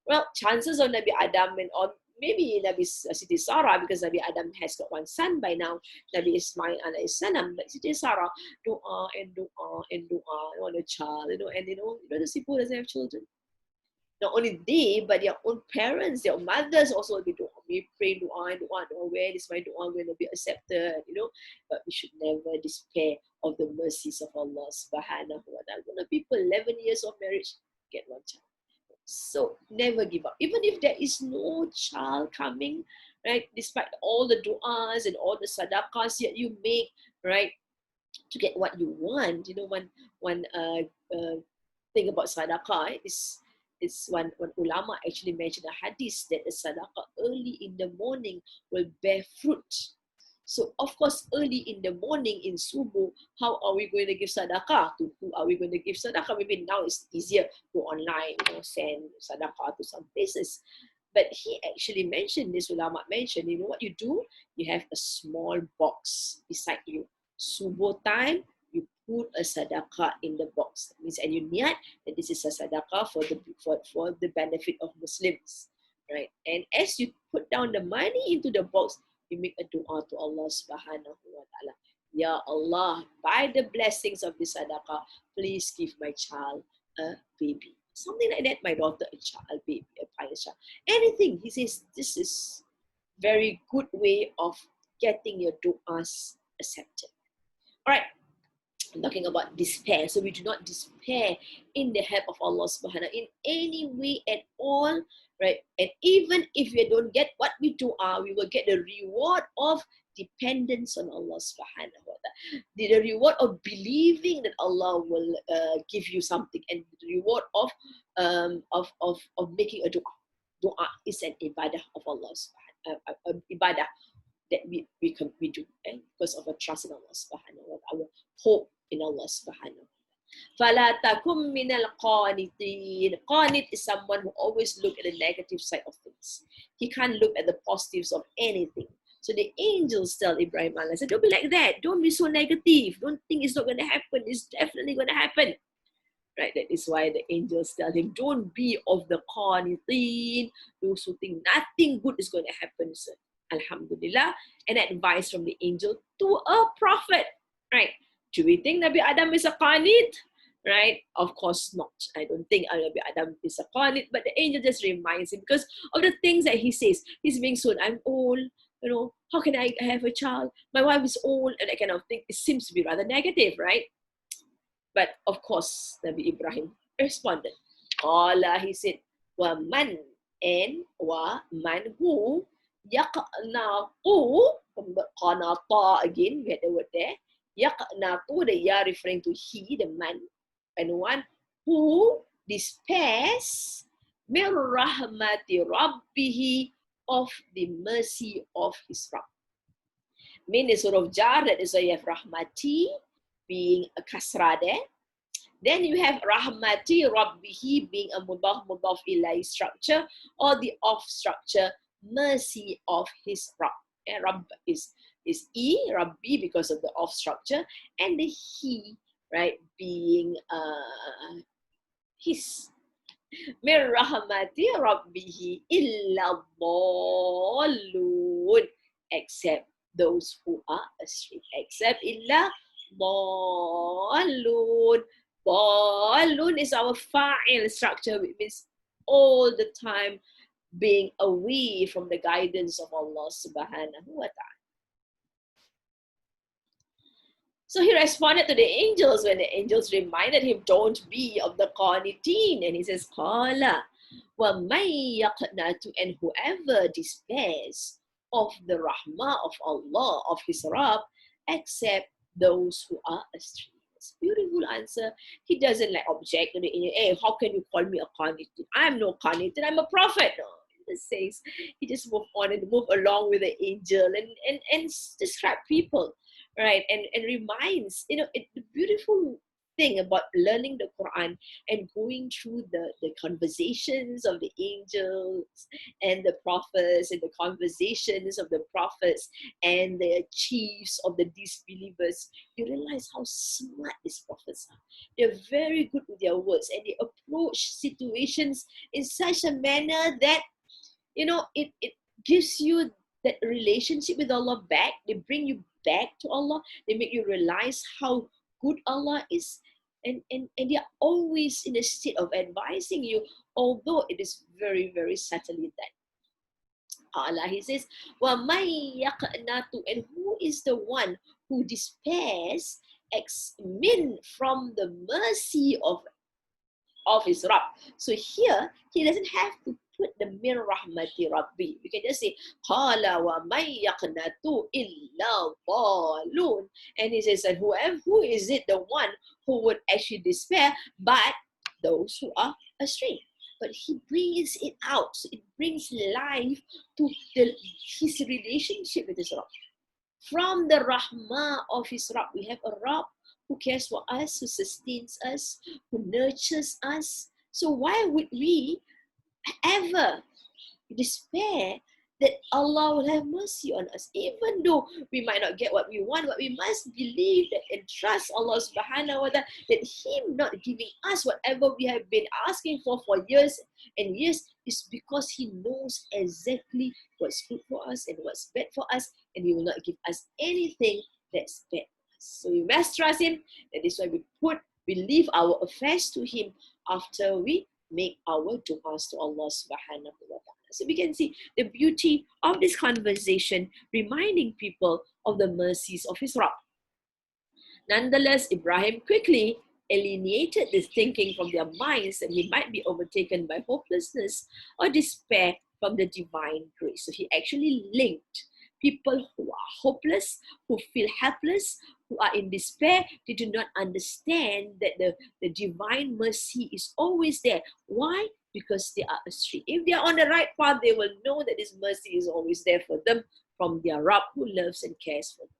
Well, chances of Nabi Adam or maybe Nabi Siti Sarah, because Nabi Adam has got one son by now, Nabi Ismail alayhi salam, but Siti Sarah, dua and dua and dua, I want a child, and those people doesn't have children. not only they, but their own parents, their mothers also will be dua. We pray dua, where is my dua going to be accepted, But we should never despair of the mercies of Allah subhanahu wa ta'ala. A lot of people, 11 years of marriage, get one child. So never give up. Even if there is no child coming, right? Despite all the du'as and all the sadaqahs that you make, right? To get what you want. One thing about sadaqah is one ulama actually mentioned a hadith that the sadaqah early in the morning will bear fruit. So of course, early in the morning in subuh, how are we going to give sadaqah? To who are we going to give sadaqah? Maybe now it's easier, go online, send sadaqah to some places. But he actually mentioned, this ulama mentioned, what you do? You have a small box beside you. Subuh time, you put a sadaqah in the box. That means, and you niyat that this is a sadaqah for the benefit of Muslims, right? And as you put down the money into the box, you make a dua to Allah subhanahu wa ta'ala. Ya Allah, by the blessings of this sadaqah, please give my child a baby. Something like that, my daughter, a child, a baby, a pious child. Anything. He says, this is very good way of getting your du'as accepted. All right. I'm talking about despair. So we do not despair in the help of Allah subhanahu in any way at all, right? And even if we don't get what we do, we will get the reward of dependence on Allah subhanahu wa ta'ala. The reward of believing that Allah will give you something, and the reward of making a dua. Dua is an ibadah of Allah subhanahu ibadah that we do, because of our trust in Allah subhanahu wa ta'ala, our hope in Allah subhanahu wa ta'ala. فَلَا تَكُمْ مِنَ الْقَانِتِينَ. Qanit is someone who always look at the negative side of things. He can't look at the positives of anything. So the angels tell Ibrahim alayhi salam, don't be like that. Don't be so negative. Don't think it's not going to happen. It's definitely going to happen. Right? That is why the angels tell him, don't be of the qanitin. Those who think nothing good is going to happen, sir. Alhamdulillah. An advice from the angel to a prophet. Right? Do we think Nabi Adam is a qanit? Right? Of course not. I don't think Nabi Adam is a qanit, but the angel just reminds him because of the things that he says. He's being soon, I'm old, how can I have a child? My wife is old, and that kind of thing. It seems to be rather negative, right? But of course, Nabi Ibrahim responded. Allah, he said, wa man, and wa man who yaqnaqu, qanata again, we had the word there. Yaqnaqu, the ya referring to he, the man, and one who despairs min rahmati rabbihi, of the mercy of his Rabb. Min is sort of jar, that is why you have rahmati being a kasra there. Then you have rahmati rabbihi being a mudaf ilai structure, or the of structure, mercy of his Rabb. And Rabb is E, Rabbi, because of the of structure, and the he, right, being his. Min rahmati rabbihi illa dallun, except those who are astray. Except illa dallun. Dallun is our fa'il structure, which means all the time being away from the guidance of Allah subhanahu wa ta'ala. So he responded to the angels when the angels reminded him, don't be of the qanitin. And he says, Qala wa may yaqnatu, and whoever despairs of the rahmah of Allah, of his Rabb, except those who are astray. It's a beautiful answer. He doesn't object to the angel. Hey, how can you call me a qanitin? I'm no qanitin, I'm a prophet. No. Says he just moved on and moved along with the angel and describe people, right? And reminds, the beautiful thing about learning the Quran and going through the conversations of the angels and the prophets, and the conversations of the prophets and the chiefs of the disbelievers, you realize how smart these prophets are. They're very good with their words, and they approach situations in such a manner that it gives you that relationship with Allah back. They bring you back to Allah. They make you realize how good Allah is. and they are always in a state of advising you, although it is very, very subtly done. Allah, he says, وَمَنْ يَقْنَطُ, and who is the one who despairs from the mercy of his Rabb. So here, he doesn't have to put the min rahmati Rabbi. We can just say, Qala wa man yaqnatu illa dhalun. And he says, and who is it, the one who would actually despair, but those who are astray. But he brings it out. So it brings life to his relationship with his Rabb. From the rahmah of his Rabb, we have a Rabb who cares for us, who sustains us, who nurtures us. So why would we ever despair that Allah will have mercy on us? Even though we might not get what we want, but we must believe that and trust Allah subhanahu wa ta'ala, that Him not giving us whatever we have been asking for years and years is because He knows exactly what's good for us and what's bad for us, and He will not give us anything that's bad. So we must trust Him. That is why we leave our affairs to Him after we make our du'as to Allah subhanahu wa ta'ala. So we can see the beauty of this conversation, reminding people of the mercies of his Rabb. Nonetheless, Ibrahim quickly alienated this thinking from their minds that he might be overtaken by hopelessness or despair from the divine grace. So he actually linked people who are hopeless, who feel helpless, who are in despair. They do not understand that the divine mercy is always there. Why? Because they are astray. If they are on the right path, they will know that this mercy is always there for them from their Rabb who loves and cares for them.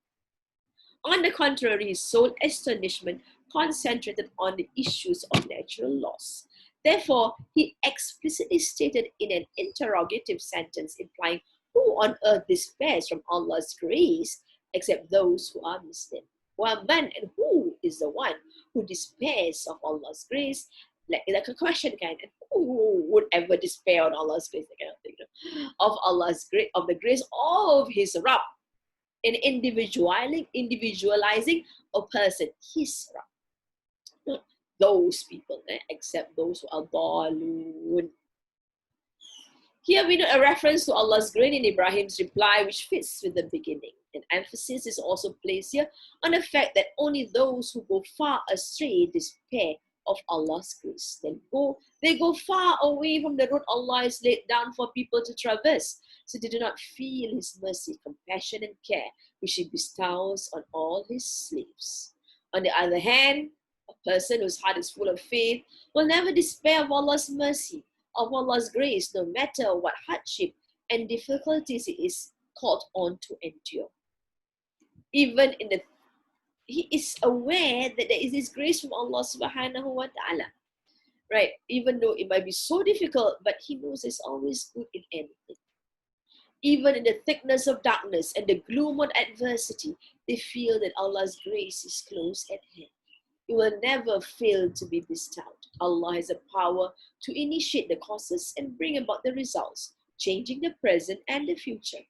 On the contrary, his sole astonishment concentrated on the issues of natural laws. Therefore, he explicitly stated in an interrogative sentence implying, who on earth despairs from Allah's grace except those who are Muslim? Well, man, and who is the one who despairs of Allah's grace? Like a question kind, and who would ever despair on Allah's grace? That kind of thing, of Allah's grace, of the grace of His Rabb, in individualizing a person, His Rabb. Not those people, except those who are dhalun. Here we note a reference to Allah's grace in Ibrahim's reply, which fits with the beginning. An emphasis is also placed here on the fact that only those who go far astray despair of Allah's grace. They go far away from the road Allah has laid down for people to traverse, so they do not feel His mercy, compassion, and care, which He bestows on all His slaves. On the other hand, a person whose heart is full of faith will never despair of Allah's mercy, of Allah's grace, no matter what hardship and difficulties he is called on to endure. He is aware that there is this grace from Allah subhanahu wa ta'ala. Right? Even though it might be so difficult, but he knows there's always good in anything. Even in the thickness of darkness and the gloom of adversity, they feel that Allah's grace is close at hand. It will never fail to be bestowed. Allah has the power to initiate the causes and bring about the results, changing the present and the future.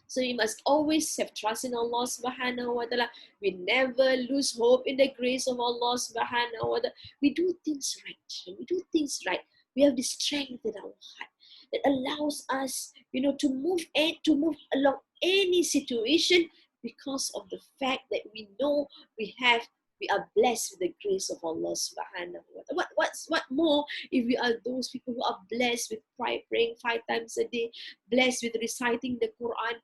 So we must always have trust in Allah subhanahu wa ta'ala. We never lose hope in the grace of Allah subhanahu wa ta'ala. We do things right. We have the strength in our heart that allows us, to move along any situation because of the fact that we know we are blessed with the grace of Allah subhanahu wa ta'ala. What more if we are those people who are blessed with praying 5 times a day, blessed with reciting the Quran,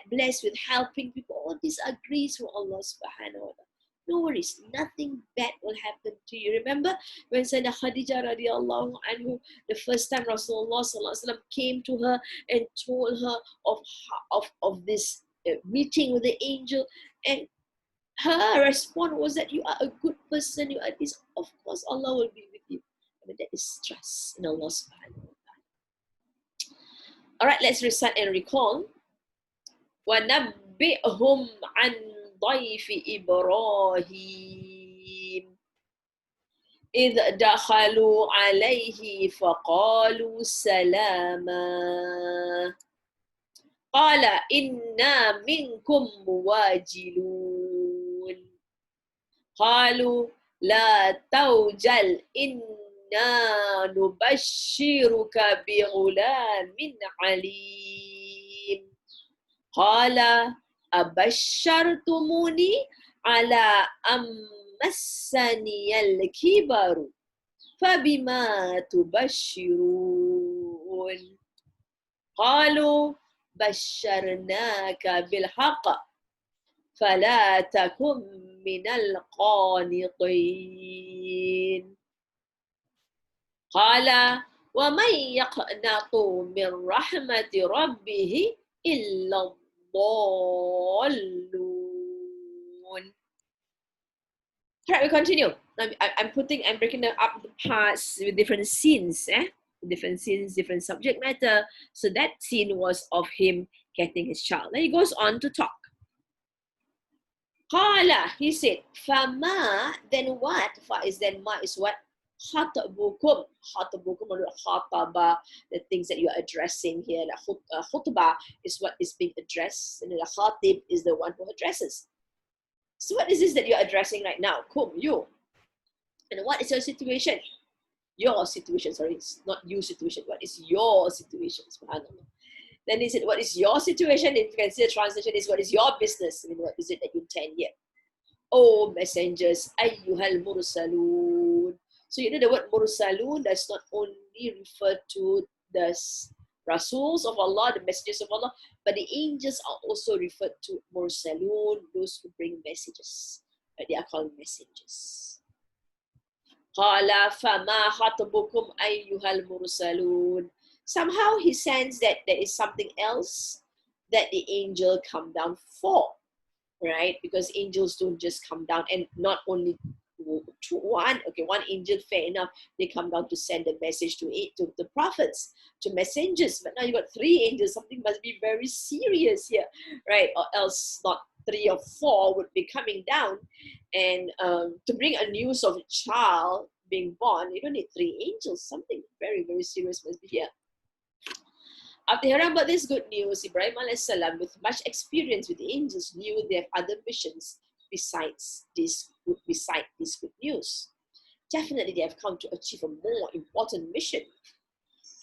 blessed with helping people. All these are grace from Allah subhanahu wa ta'ala. No worries, nothing bad will happen to you. Remember when Sayyidah Khadija radiallahu anhu, the first time Rasulullah sallallahu alaihi wasallam came to her and told her of this meeting with the angel, and her response was that you are a good person, you are this, of course Allah will be with you. That is trust in Allah subhanahu wa ta'ala. Alright, let's recite and recall. وَنَبِّئْهُمْ عَنْ ضَيْفِ إِبْرَاهِيمَ إِذْ دَخَلُوا عَلَيْهِ فَقَالُوا سَلَامًا قَالَ إِنَّا مِنْكُمْ مُوَاجِلُونَ قالوا لا توجل إنا نبشرك بغلام عليم قال أبشرتموني على أن مسني الكبر فبما تبشرون قالوا بشرناك بالحق فلا تكن من القانطين قال ومن يقنط من رحمة ربه إلا الضالون. Alright, we continue. I'm breaking up the parts with different scenes, different scenes, different subject matter. So that scene was of him getting his child. Then he goes on to talk. Qala, he said, Fama, then what? Fa is then ma is what? Khatabukum. Khatabukum or khataba, the things that you are addressing here. Khutbah is what is being addressed, and the khatib is the one who addresses. So what is this that you're addressing right now? Kum, you. And what is your situation? Your situation, sorry, it's not you situation. What is your situation? Subhanallah. Then he said, what is your situation? If you can see the translation is, what is your business? I mean, what is it that you intend here? Oh, messengers, ayyuhal mursalun. So you know the word mursalun does not only refer to the Rasuls of Allah, the messages of Allah, but the angels are also referred to mursalun, those who bring messages. But they are called messengers. Qala fama khatabukum ayyuhal mursalun. Somehow he sensed that there is something else that the angel come down for, right? Because angels don't just come down, and not only to one angel, fair enough, they come down to send a message to the prophets, to messengers, but now you got 3 angels. Something must be very serious here, right? Or else not 3 or 4 would be coming down, and to bring a news of a child being born, you don't need 3 angels. Something very, very serious must be here. After hearing about this good news, Ibrahim a.s., with much experience with the angels, knew they have other missions besides this good news. Definitely they have come to achieve a more important mission.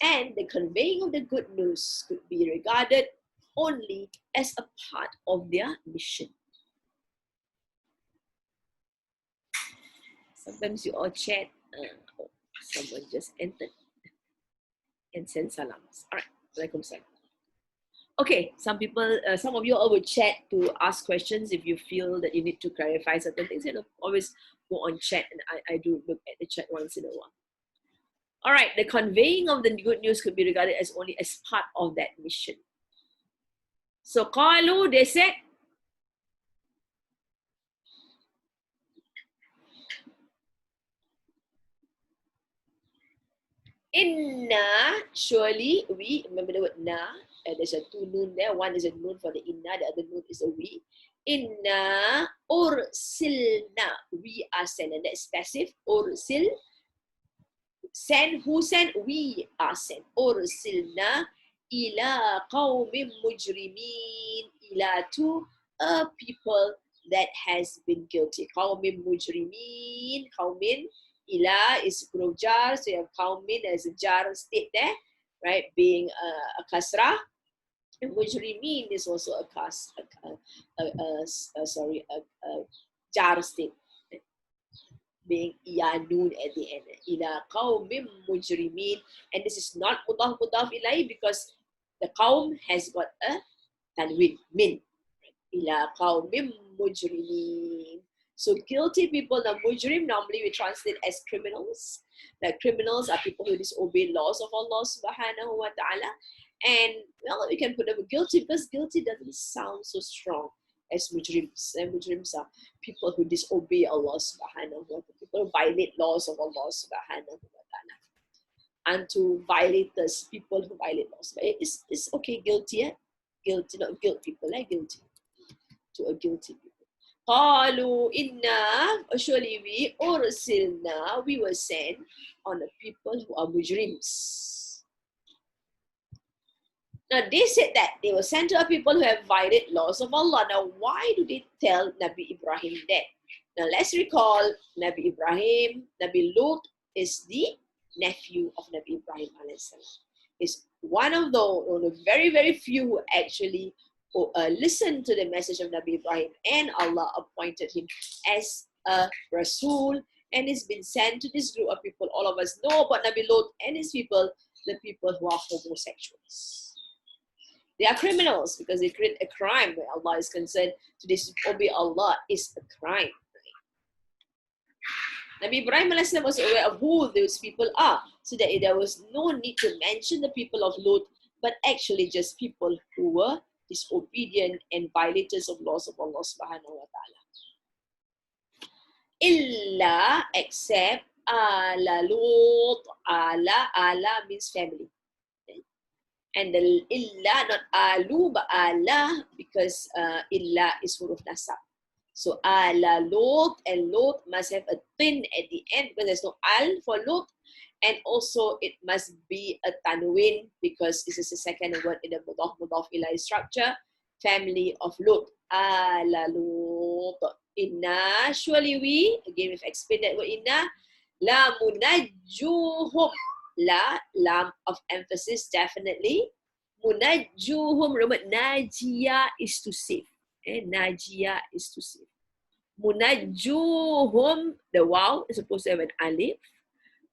And the conveying of the good news could be regarded only as a part of their mission. Sometimes you all chat, someone just entered and sent salams. All right. Okay, some of you all will chat to ask questions if you feel that you need to clarify certain things. You know, always go on chat, and I do look at the chat once in a while. All right, the conveying of the good news could be regarded as only as part of that mission. So, qalu, they said, Inna, surely we, remember the word na, there's a 2 noon there. One is a noon for the inna, the other noon is a we. Inna ursilna, we are sent, and that's passive. Ursil, send, who sent? We are sent. Ursilna ila qawmin mujrimin, ila, to a people that has been guilty. Qawmin mujrimin, qawmin, ila is group jar, so you have qawmin as a jar state there, right? Being a kasrah. And mujrimin is also a jar state, being yanun at the end. Ila qawmin mujrimin, and this is not mudaf ilai because the qawm has got a tanwin, min. Ila qawmin mujrimin. So guilty people, the mujrim, normally we translate as criminals. The criminals are people who disobey laws of Allah subhanahu wa ta'ala. And well, we can put them guilty because guilty doesn't sound so strong as mujrims. And mujrims are people who disobey Allah subhanahu wa ta'ala, people who violate laws of Allah subhanahu wa ta'ala. And to violators, people who violate laws. It's okay, guilty, guilty, not guilt people, guilty. To a guilty people. Qalu inna, surely we, ursilna, we were sent on the people who are mujrims. Now they said that they were sent to a people who have violated laws of Allah. Now why do they tell Nabi Ibrahim that? Now let's recall Nabi Ibrahim. Nabi Lut is the nephew of Nabi Ibrahim alayhi salam. Is one of the very, very few who actually listened to the message of Nabi Ibrahim, and Allah appointed him as a Rasul, and he's been sent to this group of people. All of us know about Nabi Lut and his people, the people who are homosexuals. They are criminals because they create a crime where Allah is concerned. To disobey Allah is a crime. Nabi Ibrahim was aware of who those people are, so that there was no need to mention the people of Lut, but actually just people who were disobedient and violators of laws of Allah subhanahu wa ta'ala. Illa, except ala Lut. Ala means family. Okay? And the illa, not alu, but ala, because illa is huruf nasab. So ala Lut, and Lut must have a tin at the end because there's no al for Lut, and also it must be a tanwin because this is the second word in the mudaf ilai structure. Family of Lut. Ala Lut. Inna, surely we, again we've explained that word inna, la munajjuhum. La, lam of emphasis, definitely. Munajjuhum, remember, najia is to save. Najia is to save. Munajjuhum, the waw is supposed to have an alif.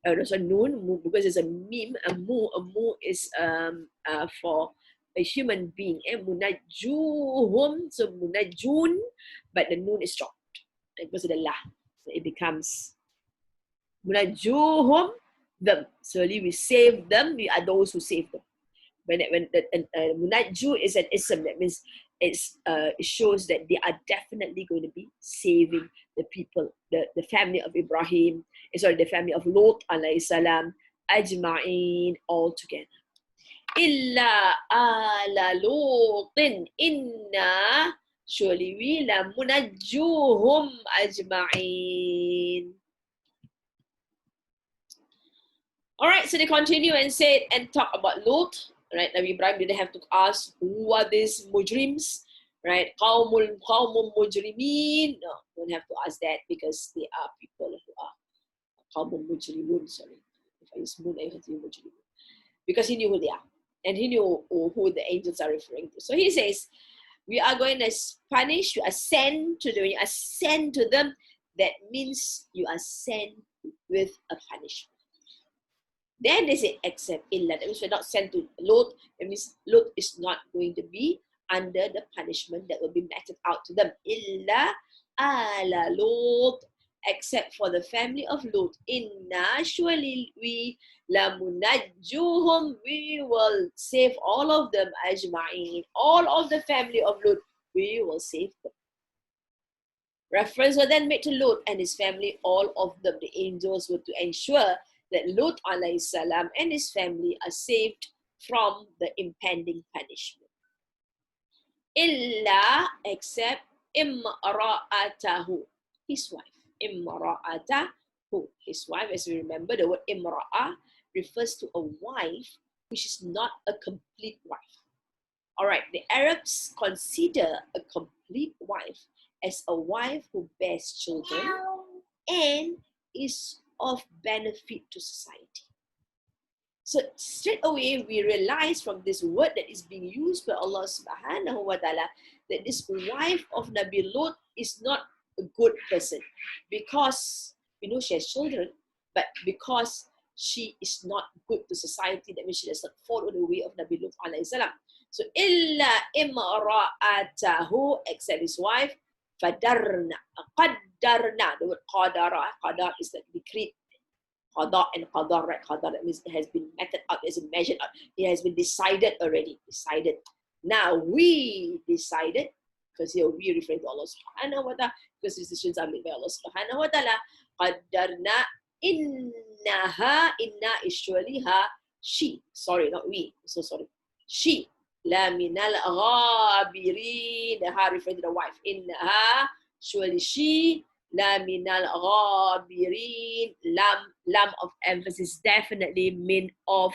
There's a noon, because it's a meme. A mu is for a human being. Munajjuhum, so munajjun, but the noon is dropped. It goes to the la. So it becomes munajjuhum, them. So we save them, we are those who save them. When munajju is an ism, that means it shows that they are definitely going to be saving the people, the family of Ibrahim, the family of Lot alayhi salam, ajma'in, all together. Illa ala Lutin inna, surely we la munajjuhum ajma'in. All right, so they continue and said and talk about Lot. Right, Nabi Ibrahim didn't have to ask who are these mujrims, right? Qawmul mujrimin. No, don't have to ask that because they are people who are qawmul mujrimun. Sorry, if I use mun, I have to use mujrimun. Because he knew who they are and he knew who the angels are referring to. So he says, we are going to punish, you are sent to them. When you are sent to them, that means you are sent with a punishment. Then they say, except illa. That means we're not sent to Lot. That means Lot is not going to be under the punishment that will be meted out to them. Illa ala Lot. Except for the family of Lot. Inna, surely we lamunajjuhum, we will save all of them, ajma'in. All of the family of Lot, we will save them. Reference were then made to Lot and his family, all of them. The angels were to ensure that Lut alayhi salam and his family are saved from the impending punishment. Illa, except imra'atahu, his wife. Imra'atahu, his wife. As we remember, the word imra'a refers to a wife which is not a complete wife. All right, the Arabs consider a complete wife as a wife who bears children and is of benefit to society. So straight away we realize from this word that is being used by Allah subhanahu wa ta'ala that this wife of Nabi Lut is not a good person because we know she has children, but because she is not good to society, that means she does not follow the way of Nabi Lut alayhi salam. So illa imra'atahu, except his wife, fadarna, qaddarna, the word qadara, qadar is the decree. Qadar and qadar, right? Qadar, that means it has been meted out, it has been measured out, it has been decided already. Decided. Now we decided, because here we refer to Allah subhanahu wa ta'ala, because decisions are made by Allah subhanahu wa ta'ala. Qaddarna innaha, inna is surely her, she, sorry, not we, so sorry, she, la minal ghabirin, the ha referring to the wife, innaha, surely she, la minal ghabirin, lam of emphasis, definitely min of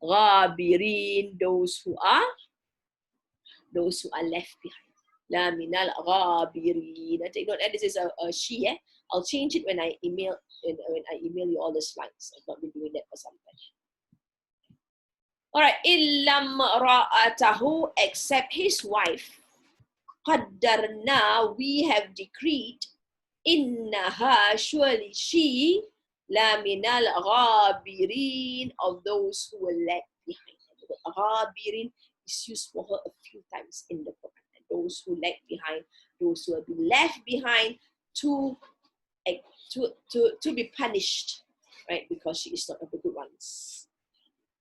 ghabirin, those who are left behind. la minal ghabirin. Take note that this is a she. I'll change it when I email you all the slides. I've not been doing that for some time. All right, illam ra'atahu, except his wife. Qaddarna, we have decreed, innaha, surely she, la minal ghabirin, of those who were left behind. The ghabirin is used for her a few times in the Quran. Those who lag behind, those who have been left behind to be punished, right? Because she is not of the good ones.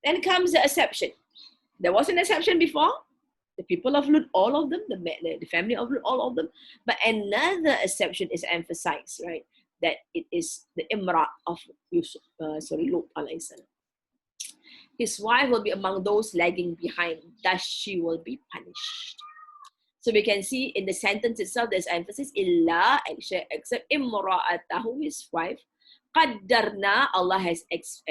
Then comes the exception. There was an exception before. The people of Lut, all of them, the family of Lut, all of them. But another exception is emphasized, right? That it is the imra of Lut alayhi salam. His wife will be among those lagging behind, thus she will be punished. So we can see in the sentence itself, there's emphasis, illa, except imra'atahu, his wife. Qaddarna, Allah has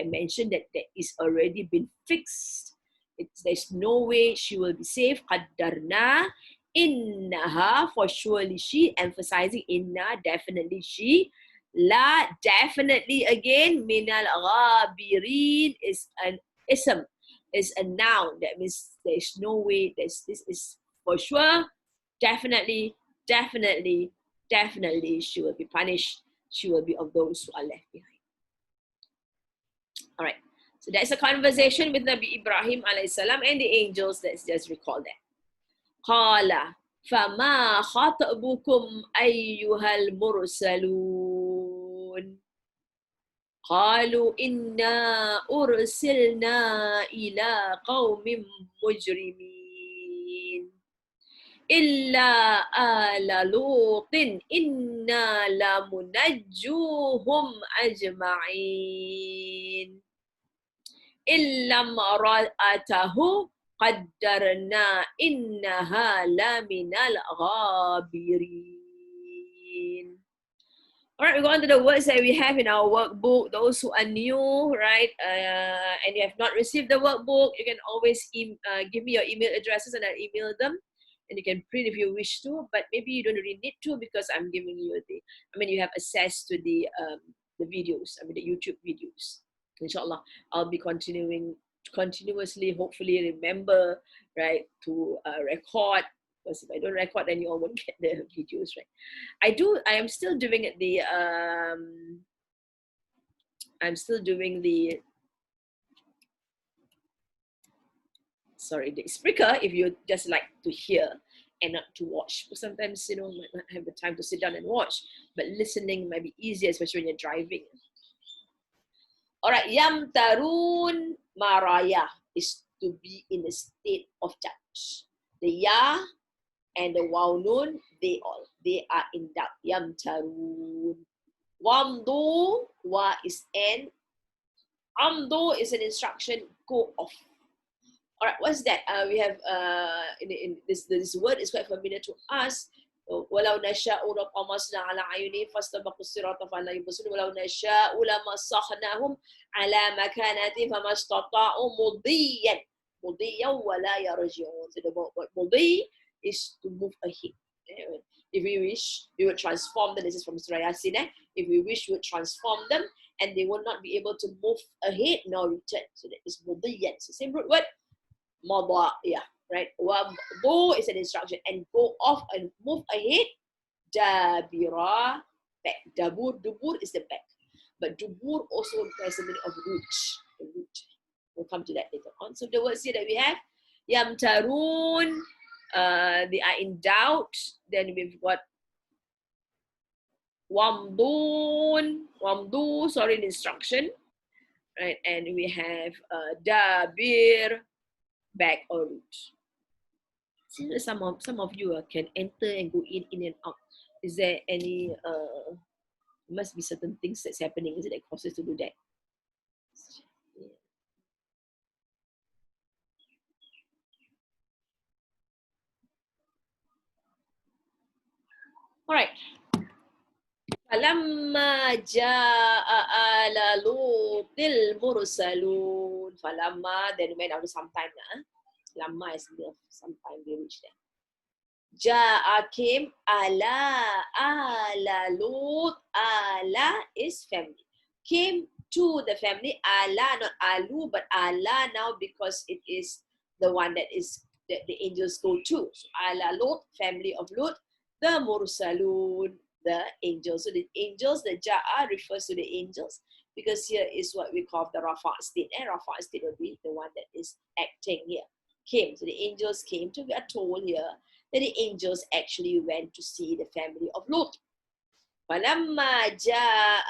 mentioned that there is already been fixed. There's no way she will be safe. Qaddarna, innaha, for surely she, emphasizing inna, definitely she. La, definitely again, minal ghabirin is an ism, is a noun. That means there's no way, this is for sure. Definitely, she will be punished. She will be of those who are left behind. All right. So that's a conversation with Nabi Ibrahim alayhi salam and the angels. Let's just recall that. Qala fama khatabukum ayyuhal mursalun. قالوا إنا أرسلنا إلى قوم مجرمين إلا آل لوط إنا لمنجوهم أجمعين إلا امرأته قدرنا إنها لمن الغابرين. All right, we go on to the words that we have in our workbook. Those who are new, right, and you have not received the workbook, you can always give me your email addresses and I'll email them. And you can print if you wish to, but maybe you don't really need to because I'm giving you you have access to the videos, the YouTube videos. Inshallah, I'll be continuously, hopefully remember, right, to record. Because if I don't record, then you all won't get the videos, right? I am still doing the speaker if you just like to hear and not to watch. But sometimes, might not have the time to sit down and watch, but listening might be easier, especially when you're driving. All right, yam tarun maraya is to be in a state of touch. The ya and the waw nun, they are in doubt. Yam tarun. Wamdu, wa is an. Amdu is an instruction, go off. All right, what's that? We have this word is quite familiar to us. ولو نشاء لطمسنا على عيونهم فاستبقوا الصراط فلا يبصرون ولو نشاء لمسخناهم على مكانتهم فما استطاعوا مضيا ولا يرجعون. So the word مضي is to move ahead. If we wish, we would transform them. This is from Surah Yasin. If we wish, we would transform them and they will not be able to move ahead nor return. So that is مضيا. So same root word. Mada, yeah, right? Wabdu is an instruction and go off and move ahead. Dabira, back. Dubur is the back. But dubur also has a meaning of root. The root. We'll come to that later on. So the words here that we have, yamtarun, they are in doubt. Then we've got wamdu, sorry, instruction. Right? And we have dabir, back or root. Since some of you can enter and go in and out, is there any must be certain things that's happening? Is it that causes to do that? Yeah. All right. Falamma jaa ala lutil mursalun. Falamma, then went after some time. Lamma is some time they reached there. Ja'a came, ala Lut, ala is family. Came to the family, ala, not alu, but ala now because it is the one that is that the angels go to. So, ala Lut, family of Lut, the mursalun, the angels. So the angels, the ja'a refers to the angels because here is what we call the rafa state. And rafa state will be the one that is acting here. Came. So the angels came to, we are told here that the angels actually went to see the family of Lot. فَلَمَّا جَاءَ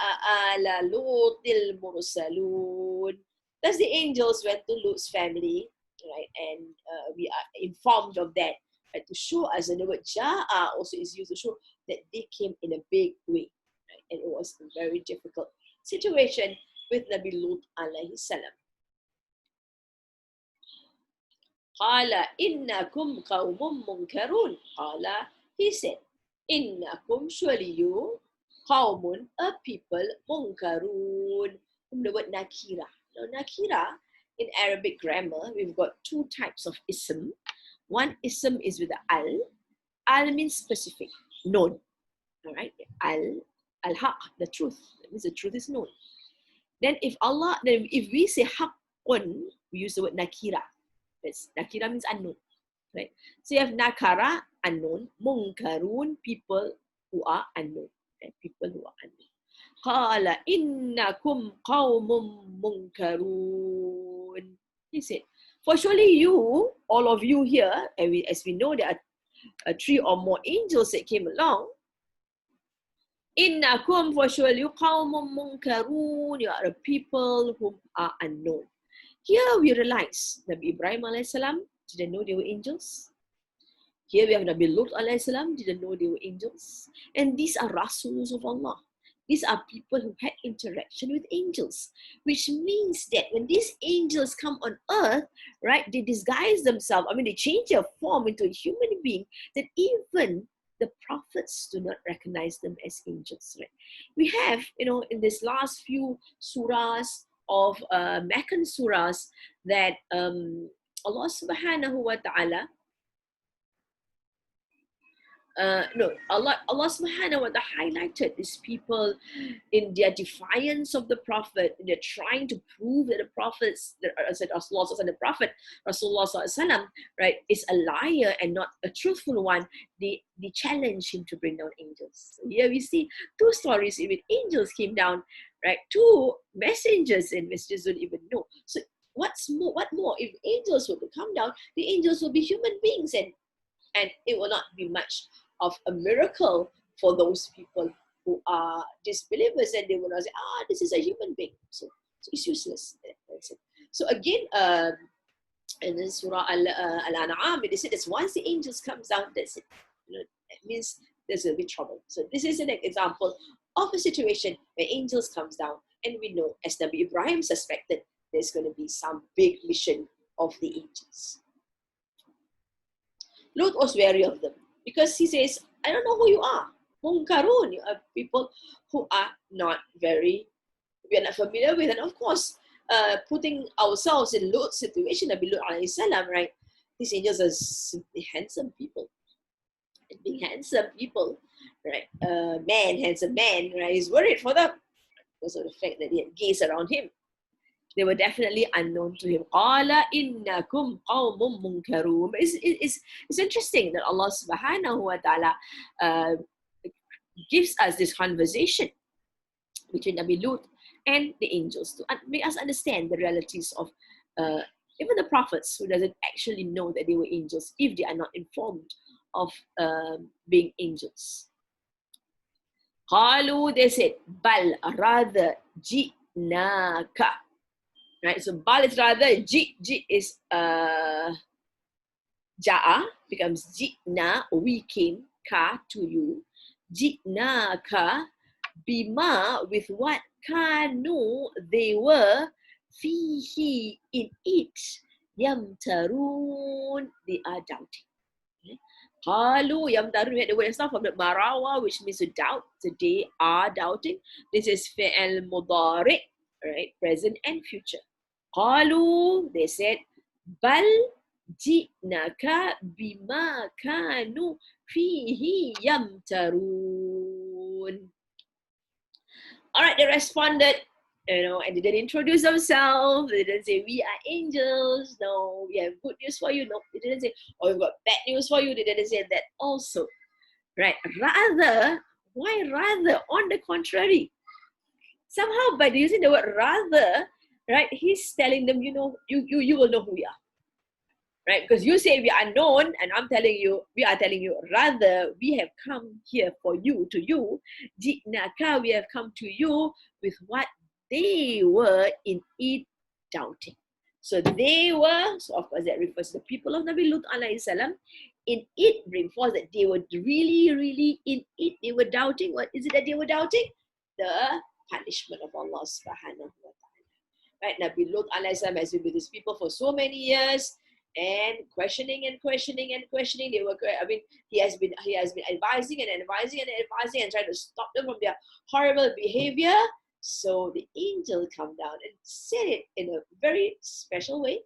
آلَ لُوطِ الْمُرْسَلُونَ. Thus the angels went to Lut's family, right? And we are informed of that, right? To show us, and the word ja'a also is used to show that they came in a big way, right? And it was a very difficult situation with Nabi Lut alayhi salam. Qala innakum qawmun munkarun. Qala, he said, innakum, surely you, qawmun, a people, munkarun. From the word nakira. Now, nakira, in Arabic grammar, we've got two types of ism. One ism is with the al. Al means specific, known. All right, al-haq, the truth. That means the truth is known. Then if we say haqqun, we use the word nakira. Nakira means unknown, right? So you have nakara, unknown, munkarun, people who are unknown, right? People who are unknown. Qala innakum qawmun munkarun. He said, for surely you, all of you here, and as we know there are 3 or more angels that came along. Innakum, for surely you, qawmun munkarun, you are a people whom are unknown. Here we realize Nabi Ibrahim alayhi salam didn't know they were angels. Here we have Nabi Lut alayhi salam didn't know they were angels. And these are Rasuls of Allah. These are people who had interaction with angels, which means that when these angels come on earth, right, they disguise themselves. I mean, they change their form into a human being that even the prophets do not recognize them as angels. Right? We have, in this last few surahs of Meccan surahs that Allah subhanahu wa ta'ala Allah subhanahu wa ta'ala highlighted these people in their defiance of the Prophet. They're trying to prove that the prophets, the Prophet Rasulullah, right, is a liar and not a truthful one. They challenge him to bring down angels. So here we see 2 stories in which angels came down, right? 2 messengers, and messengers don't even know. So what more? If angels were to come down, the angels will be human beings, and it will not be much of a miracle for those people who are disbelievers, and they will not say, this is a human being. So it's useless. That's it. So again, in the Surah Al-An'am, it said that once the angels comes down, that's it. That means there's going to be trouble. So this is an example of a situation where angels comes down, and we know, as Nabi Ibrahim suspected, there's going to be some big mission of the angels. Lut was wary of them because he says, I don't know who you are. Munkarun, you are people who are not we are not familiar with. And of course, putting ourselves in Lut's situation, Nabi Lut alayhi salam, right? These angels are simply handsome people. And being handsome people, right? Handsome man, right? He's worried for them because of the fact that he had gays around him. They were definitely unknown to him. Qala innakum qawmun munkarun. It's interesting that Allah subhanahu wa ta'ala gives us this conversation between Nabi Lut and the angels to make us understand the realities of even the prophets who doesn't actually know that they were angels if they are not informed of being angels. Qalu, they said, bal, rather, ji'naka. Right, so bal is rather, ji is ja'a, becomes ji'na, we came, ka, to you. Ji'na ka, bima, with what kanu, they were, fihi, in it, yamtarun, they are doubting. Qalu yamtarun, we had the word stuff from the marawa, which means to doubt, so they are doubting. This is fi'al mudari, right, present and future. Qalu, they said, bal, ji'naka bima kanu fihi yamtarun. All right, they responded, and they didn't introduce themselves. They didn't say, we are angels. No, we have good news for you. No, they didn't say, oh, we've got bad news for you. They didn't say that also. Right? Rather, why rather? On the contrary, somehow by using the word rather, right, he's telling them, you will know who we are. Right? Because you say we are known, and we are telling you, rather, we have come here for you, to you. Ji'naka, we have come to you with what they were in it doubting. So they were, so of course that refers to the people of Nabi Lut alayhi salam. In it reinforced that they were really, really in it. They were doubting. What is it that they were doubting? The punishment of Allah subhanahu wa ta'ala. Right? Nabi Lut alayhi salam has been with his people for so many years, and questioning and questioning and questioning. He has been advising and advising and advising and trying to stop them from their horrible behavior. So the angel come down and said it in a very special way,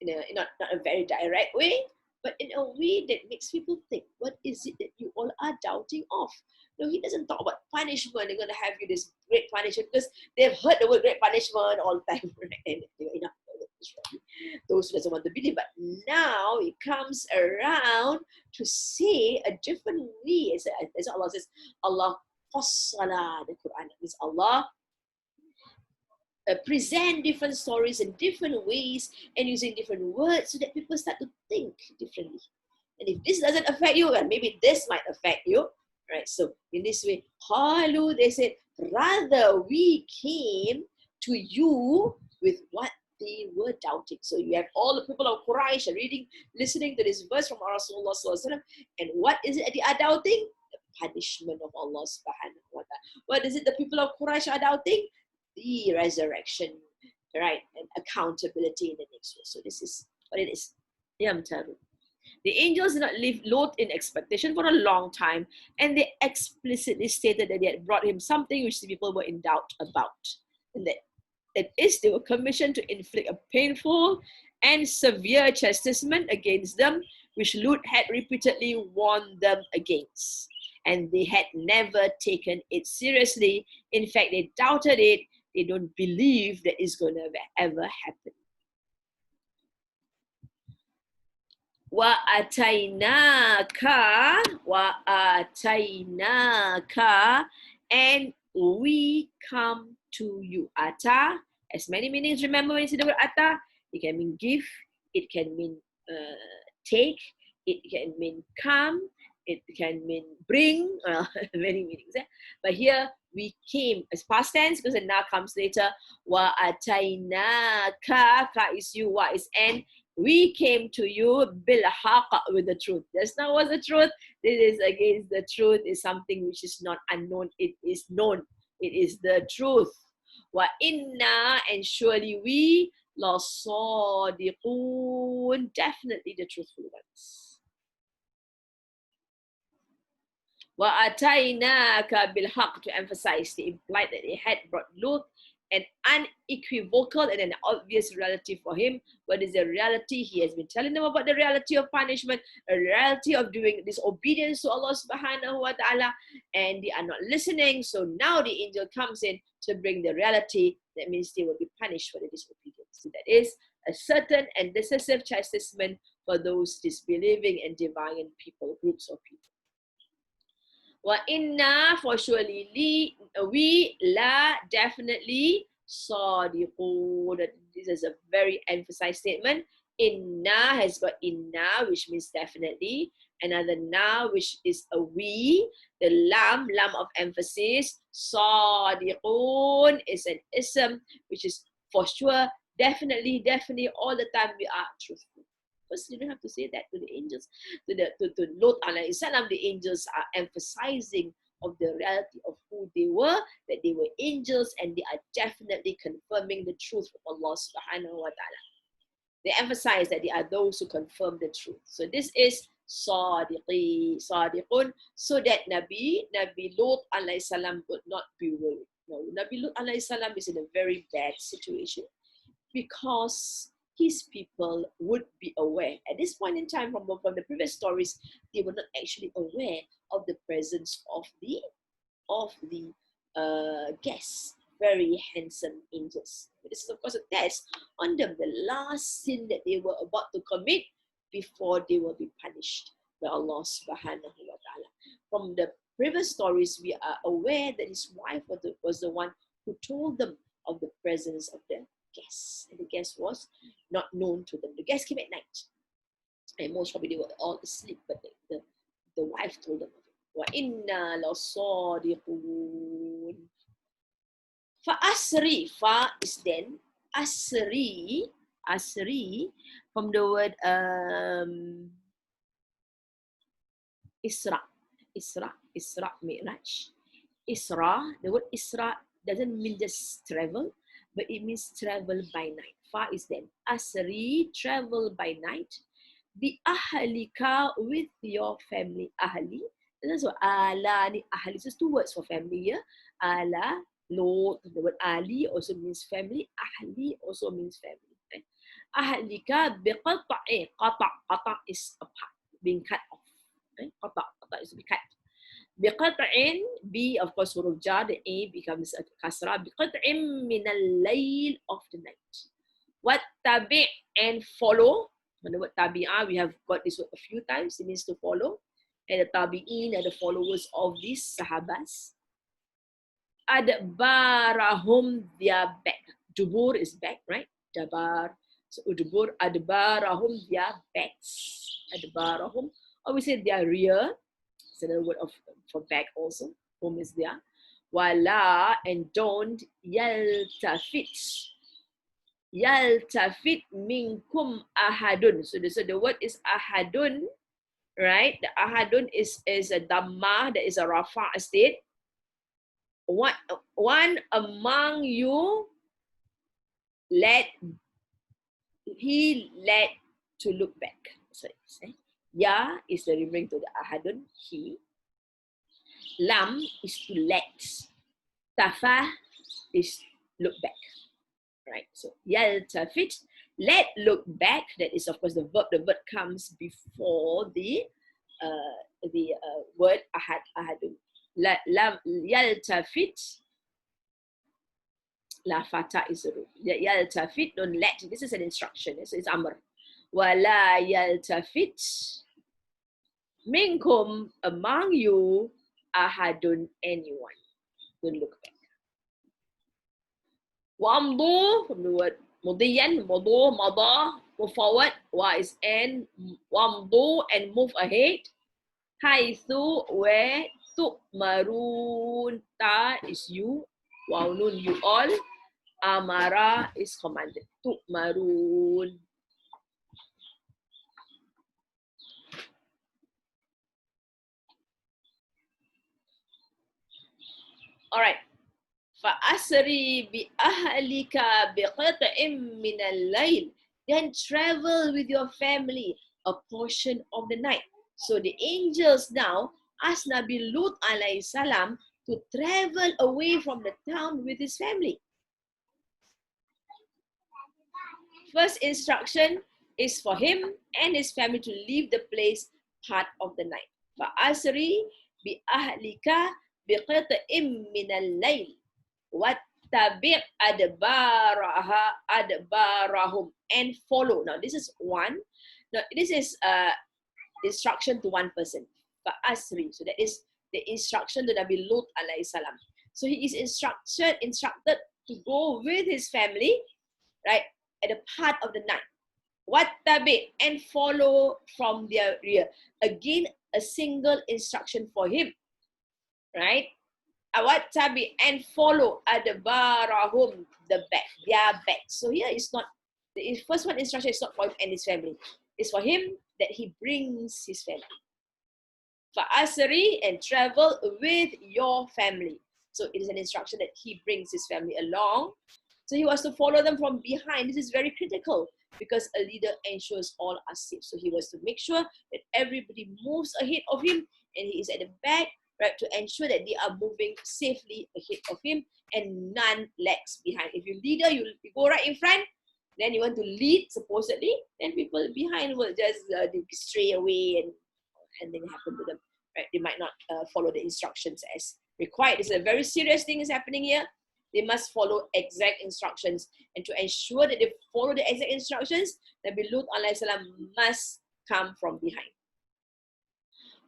not a very direct way, but in a way that makes people think, what is it that you all are doubting of? No, he doesn't talk about punishment. They're going to have you this great punishment, because they've heard the word great punishment all the time, right? And those who doesn't want to believe. But now it comes around to say a different way. As Allah says, Allah fassala, the Quran means Allah present different stories in different ways and using different words so that people start to think differently. And if this doesn't affect you, then maybe this might affect you, right? So in this way, Halu, they said, rather we came to you with what they were doubting. So you have all the people of Quraysh listening to this verse from Rasulullah sallallahu alaihi wasallam, and what is it that they are doubting? The punishment of Allah subhanahu wa ta'ala. What is it the people of Quraysh are doubting? The resurrection, right, and accountability in the next world. So this is what it is. The angels did not leave Lot in expectation for a long time, and they explicitly stated that they had brought him something which the people were in doubt about. And that is, they were commissioned to inflict a painful and severe chastisement against them, which Lot had repeatedly warned them against. And they had never taken it seriously. In fact, they doubted it. They don't believe that it's going to ever happen. وَأَتَيْنَاكَ, and we come to you. Ata has many meanings. Remember when you see the word ata, it can mean give, it can mean take, it can mean come, it can mean bring, many meanings. But here we came as past tense because the na comes later. وَأَتَيْنَاكَ, ka is you, wa is and. We came to you bil-haq, with the truth. That's not what's the truth. This is against the truth. Is something which is not unknown. It is known. It is the truth. Wa inna, and surely we, la sadiqun, definitely the truthful ones. Wa ataynaka bil-haq, to emphasize the implied that they had brought Lut an unequivocal and an obvious reality for him. What is the reality? He has been telling them about the reality of punishment, a reality of doing disobedience to Allah subhanahu wa ta'ala, and they are not listening. So now the angel comes in to bring the reality. That means they will be punished for the disobedience. So that is a certain and decisive chastisement for those disbelieving and defiant people, groups of people. Wa inna, for surely we, la, definitely, sadiqun. This is a very emphasized statement. Inna has got inna, which means definitely. Another na, which is a we. The lam of emphasis. Sadiqun is an ism, which is for sure, definitely, all the time we are truthful. Because you don't have to say that to the angels. To Lot alayhi salam, the angels are emphasizing of the reality of who they were, that they were angels, and they are definitely confirming the truth of Allah subhanahu wa ta'ala. They emphasize that they are those who confirm the truth. So this is sadiqun, so that Nabi Lot alayhi salam would not be worried. No, Nabi Lot alayhi salam is in a very bad situation, because his people would be aware. At this point in time, from the previous stories, they were not actually aware of the presence of the guests, very handsome angels. This is of course a test on them, the last sin that they were about to commit before they will be punished by Allah subhanahu wa ta'ala. From the previous stories, we are aware that his wife was the one who told them of the presence of the guests. And the guest was not known to them. The guest came at night. And most probably they were all asleep, but the wife told them of it. وَإِنَّا لَصَادِقُونَ. Fa-asri, fa is then, asri from the word Isra, Mi'raj. Isra, the word Isra doesn't mean just travel, but it means travel by night. Fa is then, asri, travel by night, bi ahlika, with your family. Ahli, that's what ala ni ahli. So two words for family here. Ala, Lot, the word ali also means family. Ahli also means family. Okay? Ahlika biqata'i. Qata is a part, being cut off. Okay? Qata is to be cut. Biqata'in, B, of course, huruf jar, the A becomes a kasra. Biqata'in min al-layl, of the night. What tabi' and follow. When the word tabi'ah, we have got this word a few times. It means to follow. And the tabi'in are the followers of these sahabas. Adbarahum, their back. Dubur is back, right? Dabar. So udbur, adbarahum, their backs. Adbarahum. Or we say their rear. It's another word for back also. Hum is there. Wala, and don't, yaltafit. Yaltafit minkum ahadun. So the word is ahadun, right? The ahadun is a dhamma, that is a rafa state. One among you led to look back. So ya is referring to the ahadun, he. Lam is to let. Tafa is look back. Right? So yaltafit, let, look back. That is of course the verb. The verb comes before the word ahadun. Lam yaltafit. La fata is a rule. Yaltafit, don't let. This is an instruction. So it's amr. Wala yaltafit minkum, among you, ahadun, anyone. Don't look back. Wamdu, from the word mudiyan, mudu, mada, move forward. Wa is and wamdu, and move ahead. Haithu, where, tu'marun, ta is you, wawnun, you all, amara is commanded. Tu'marun. All right. فَأَسْرِ بِأَهْلِكَ بِقِطْعٍ مِّنَ اللَّيْلِ. Then travel with your family a portion of the night. So the angels now ask Nabi Lut alayhi salam to travel away from the town with his family. First instruction is for him and his family to leave the place part of the night. فَأَسْرِ بِأَهْلِكَ بِقِطْعٍ مِّنَ اللَّيْلِ وَاتَّبِعْ أَدْبَارَهُمْ, and follow. Now this is one. Now this is instruction to one person. Fa'asri. So that is the instruction to Nabi Lut alayhi salam. So he is instructed to go with his family, right, at a part of the night. Wattabi, and follow from their rear. Again, a single instruction for him, right? Wattabi, and follow adbarahum, the back, their back. So here is not, the first one instruction is not for him and his family. It's for him that he brings his family. Fa'asri, and travel with your family. So it is an instruction that he brings his family along. So he was to follow them from behind. This is very critical because a leader ensures all are safe. So he was to make sure that everybody moves ahead of him and he is at the back, right, to ensure that they are moving safely ahead of him and none lags behind. If you're leader, you go right in front, Then you want to lead, supposedly, then people behind will just stray away and then happen to them. Right? They might not follow the instructions as required. It's a very serious thing is happening here. They must follow exact instructions. And to ensure that they follow the exact instructions, Nabi Lut alayhi salam must come from behind.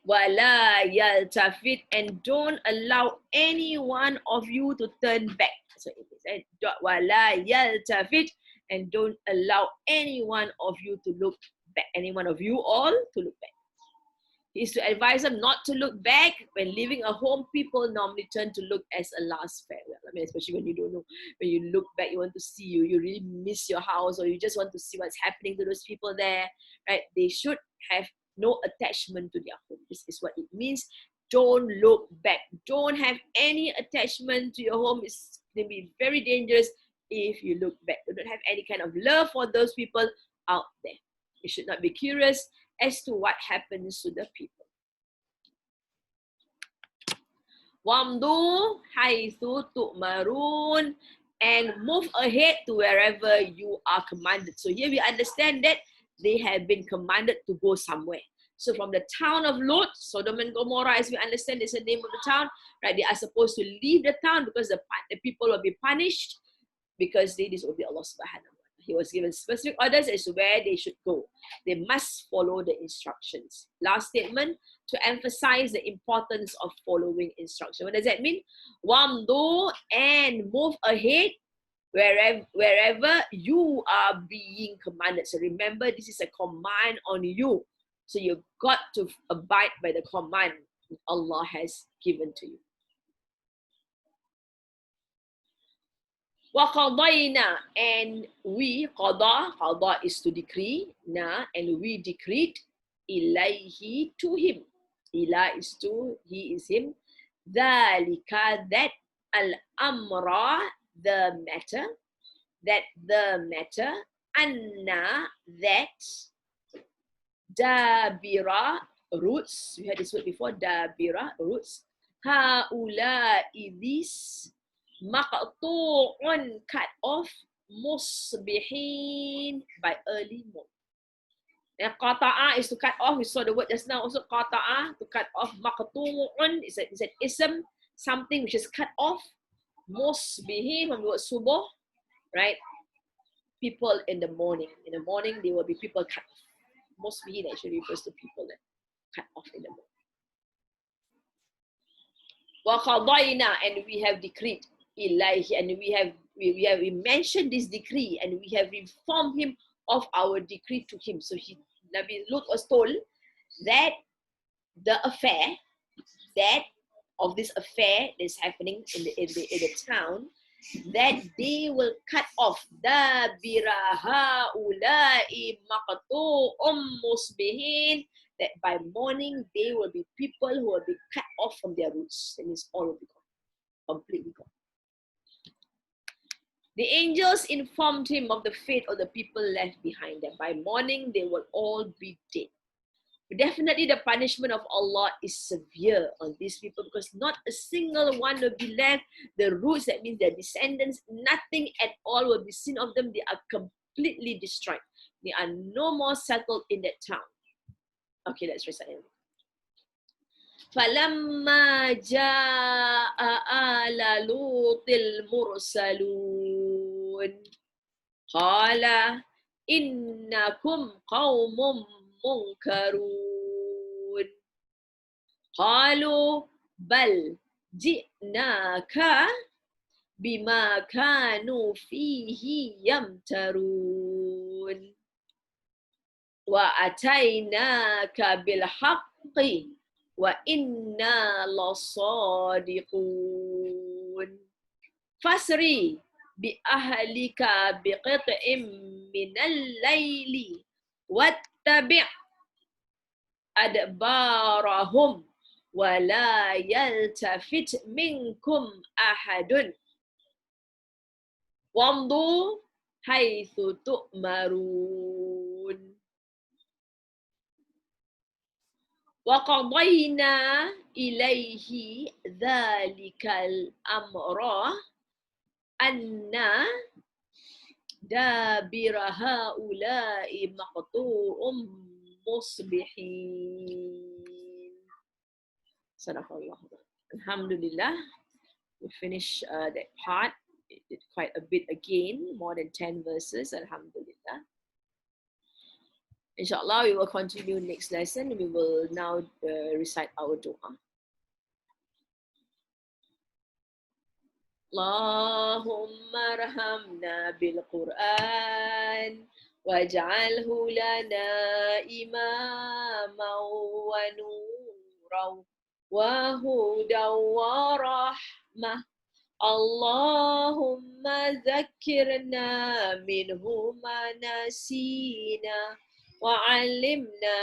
Wala yaltafit, and don't allow any one of you to turn back. So it is wala yaltafit, and don't allow any one of you to look back. Any one of you all to look back. He is to advise them not to look back. When leaving a home, people normally turn to look as a last farewell. I mean, especially when you don't know, when you look back, you want to see you really miss your house, or you just want to see what's happening to those people there, right? They should have no attachment to their home. This is what it means. Don't look back. Don't have any attachment to your home. It's going to be very dangerous if you look back. You don't have any kind of love for those people out there. You should not be curious as to what happens to the people. Wamdu haythu tu'marun, and move ahead to wherever you are commanded. So here we understand that they have been commanded to go somewhere. So from the town of Lot, Sodom and Gomorrah, as we understand is the name of the town, right? They are supposed to leave the town because the people will be punished because they disobey Allah subhanahu wa ta'ala. He was given specific orders as to where they should go. They must follow the instructions. Last statement, to emphasize the importance of following instruction. What does that mean? Wamdu, and move ahead wherever you are being commanded. So remember, this is a command on you. So you've got to abide by the command Allah has given to you. وَقَضَيْنَا, and we, qada is to decree, na, and we decreed, ilayhi, to him. Ila is to, he is him. Dhalika, that, al-amra, the matter, anna, that, dabira, roots, we had this word before, dabira, roots, haula, these, maqtu'un, cut off, musbihin, by early morning. And qata'a is to cut off. We saw the word just now also, qata'a, to cut off. Maqtu'un is an ism, something which is cut off. Musbihin, from the word subuh, right? People in the morning. In the morning, there will be people cut off. Musbihin actually refers to people that cut off in the morning. Wa qadayna, and we have decreed, ilayhi, and we mentioned this decree, and we have informed him of our decree to him. So Nabi Lut was told that the affair, of this affair that's happening in the town, that they will cut off dabira haula'i maqtu'um musbihin, that by morning they will be people who will be cut off from their roots. That means all will be gone, completely gone. The angels informed him of the fate of the people left behind them. By morning, they will all be dead. But definitely the punishment of Allah is severe on these people, because not a single one will be left. The roots, that means their descendants, nothing at all will be seen of them. They are completely destroyed. They are no more settled in that town. Okay, let's recite it. فَلَمَّا جَاءَ آلَ لُوطِ الْمُرْسَلُونَ قَالَ إِنَّكُمْ قَوْمٌ مُنْكَرُونَ قَالُوا بَلْ جِئْنَاكَ بِمَا كَانُوا فِيهِ يَمْتَرُونَ وَأَتَيْنَاكَ بِالْحَقِّ وَإِنَّا لَصَادِقُونَ فَاسْرِ بِأَهْلِكَ بِقِطْعٍ مِّنَ اللَّيْلِ وَاتَّبِعْ أَدْبَارَهُمْ وَلَا يَلْتَفِتْ مِنكُمْ أَحَدٌ وَامْضُوا حَيْثُ تُؤْمَرُونَ وَقَضَيْنَا إِلَيْهِ ذَلِكَ الْأَمْرَ أَنَّ دابر هؤلاء مقطوع مصبحين. Sadaqallah. Alhamdulillah, we finished that part. It did quite a bit again, more than 10 verses. Alhamdulillah. Inshallah, we will continue next lesson. We will now recite our dua. Allahumma arhamna bil Quran waj'alhu lana imaman wa nuran wa hudan wa rahmah. Allahumma zakkirna minhu ma nasina وعلمنا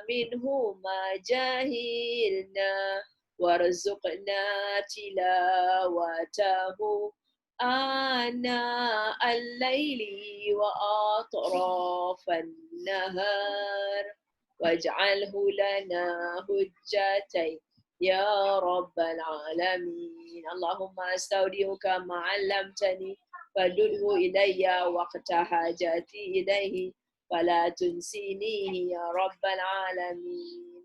منه ما جهلنا وارزقنا تلاوته آناء الليل وأطراف النهار واجعله لنا حجتين يا رب العالمين. اللهم استودعك ما علمتني فردده إلي وقت حاجتي إليه فلا تنسينيه يا رب العالمين.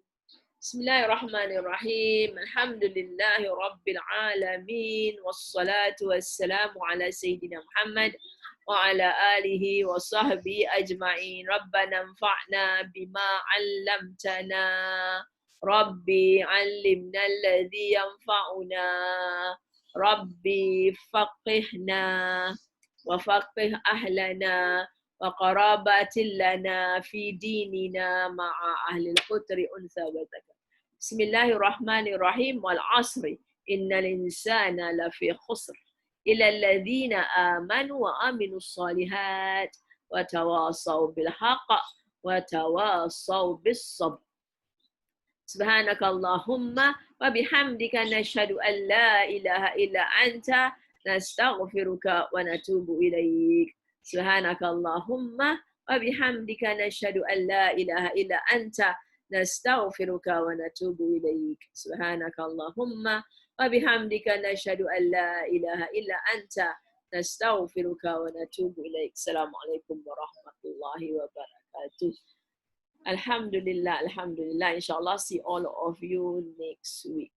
بسم الله الرحمن الرحيم. الحمد لله رب العالمين والصلاة والسلام على سيدنا محمد وعلى آله وصحبه أجمعين. ربنا انفعنا بما علمتنا ربي علمنا الذي ينفعنا ربي فقهنا وفقه أهلنا وقرابات لنا في ديننا مع أهل القطر أنثى وذكر. بسم الله الرحمن الرحيم. والعصر إن الإنسان لفي خسر إلا الذين آمنوا وعملوا الصالحات وتواصوا بالحق وتواصوا بالصبر. سبحانك اللهم وبحمدك نشهد أن لا إله إلا أنت نستغفرك ونتوب إليك. سبحانك اللهم وبحمدك نشهد أن لا إله إلا أنت نستغفرك ونتوب إليك. سبحانك اللهم وبحمدك نشهد أن لا إله إلا أنت نستغفرك ونتوب إليك. السلام عليكم ورحمة الله وبركاته. Alhamdulillah, Alhamdulillah. Inshallah, see all of you next week.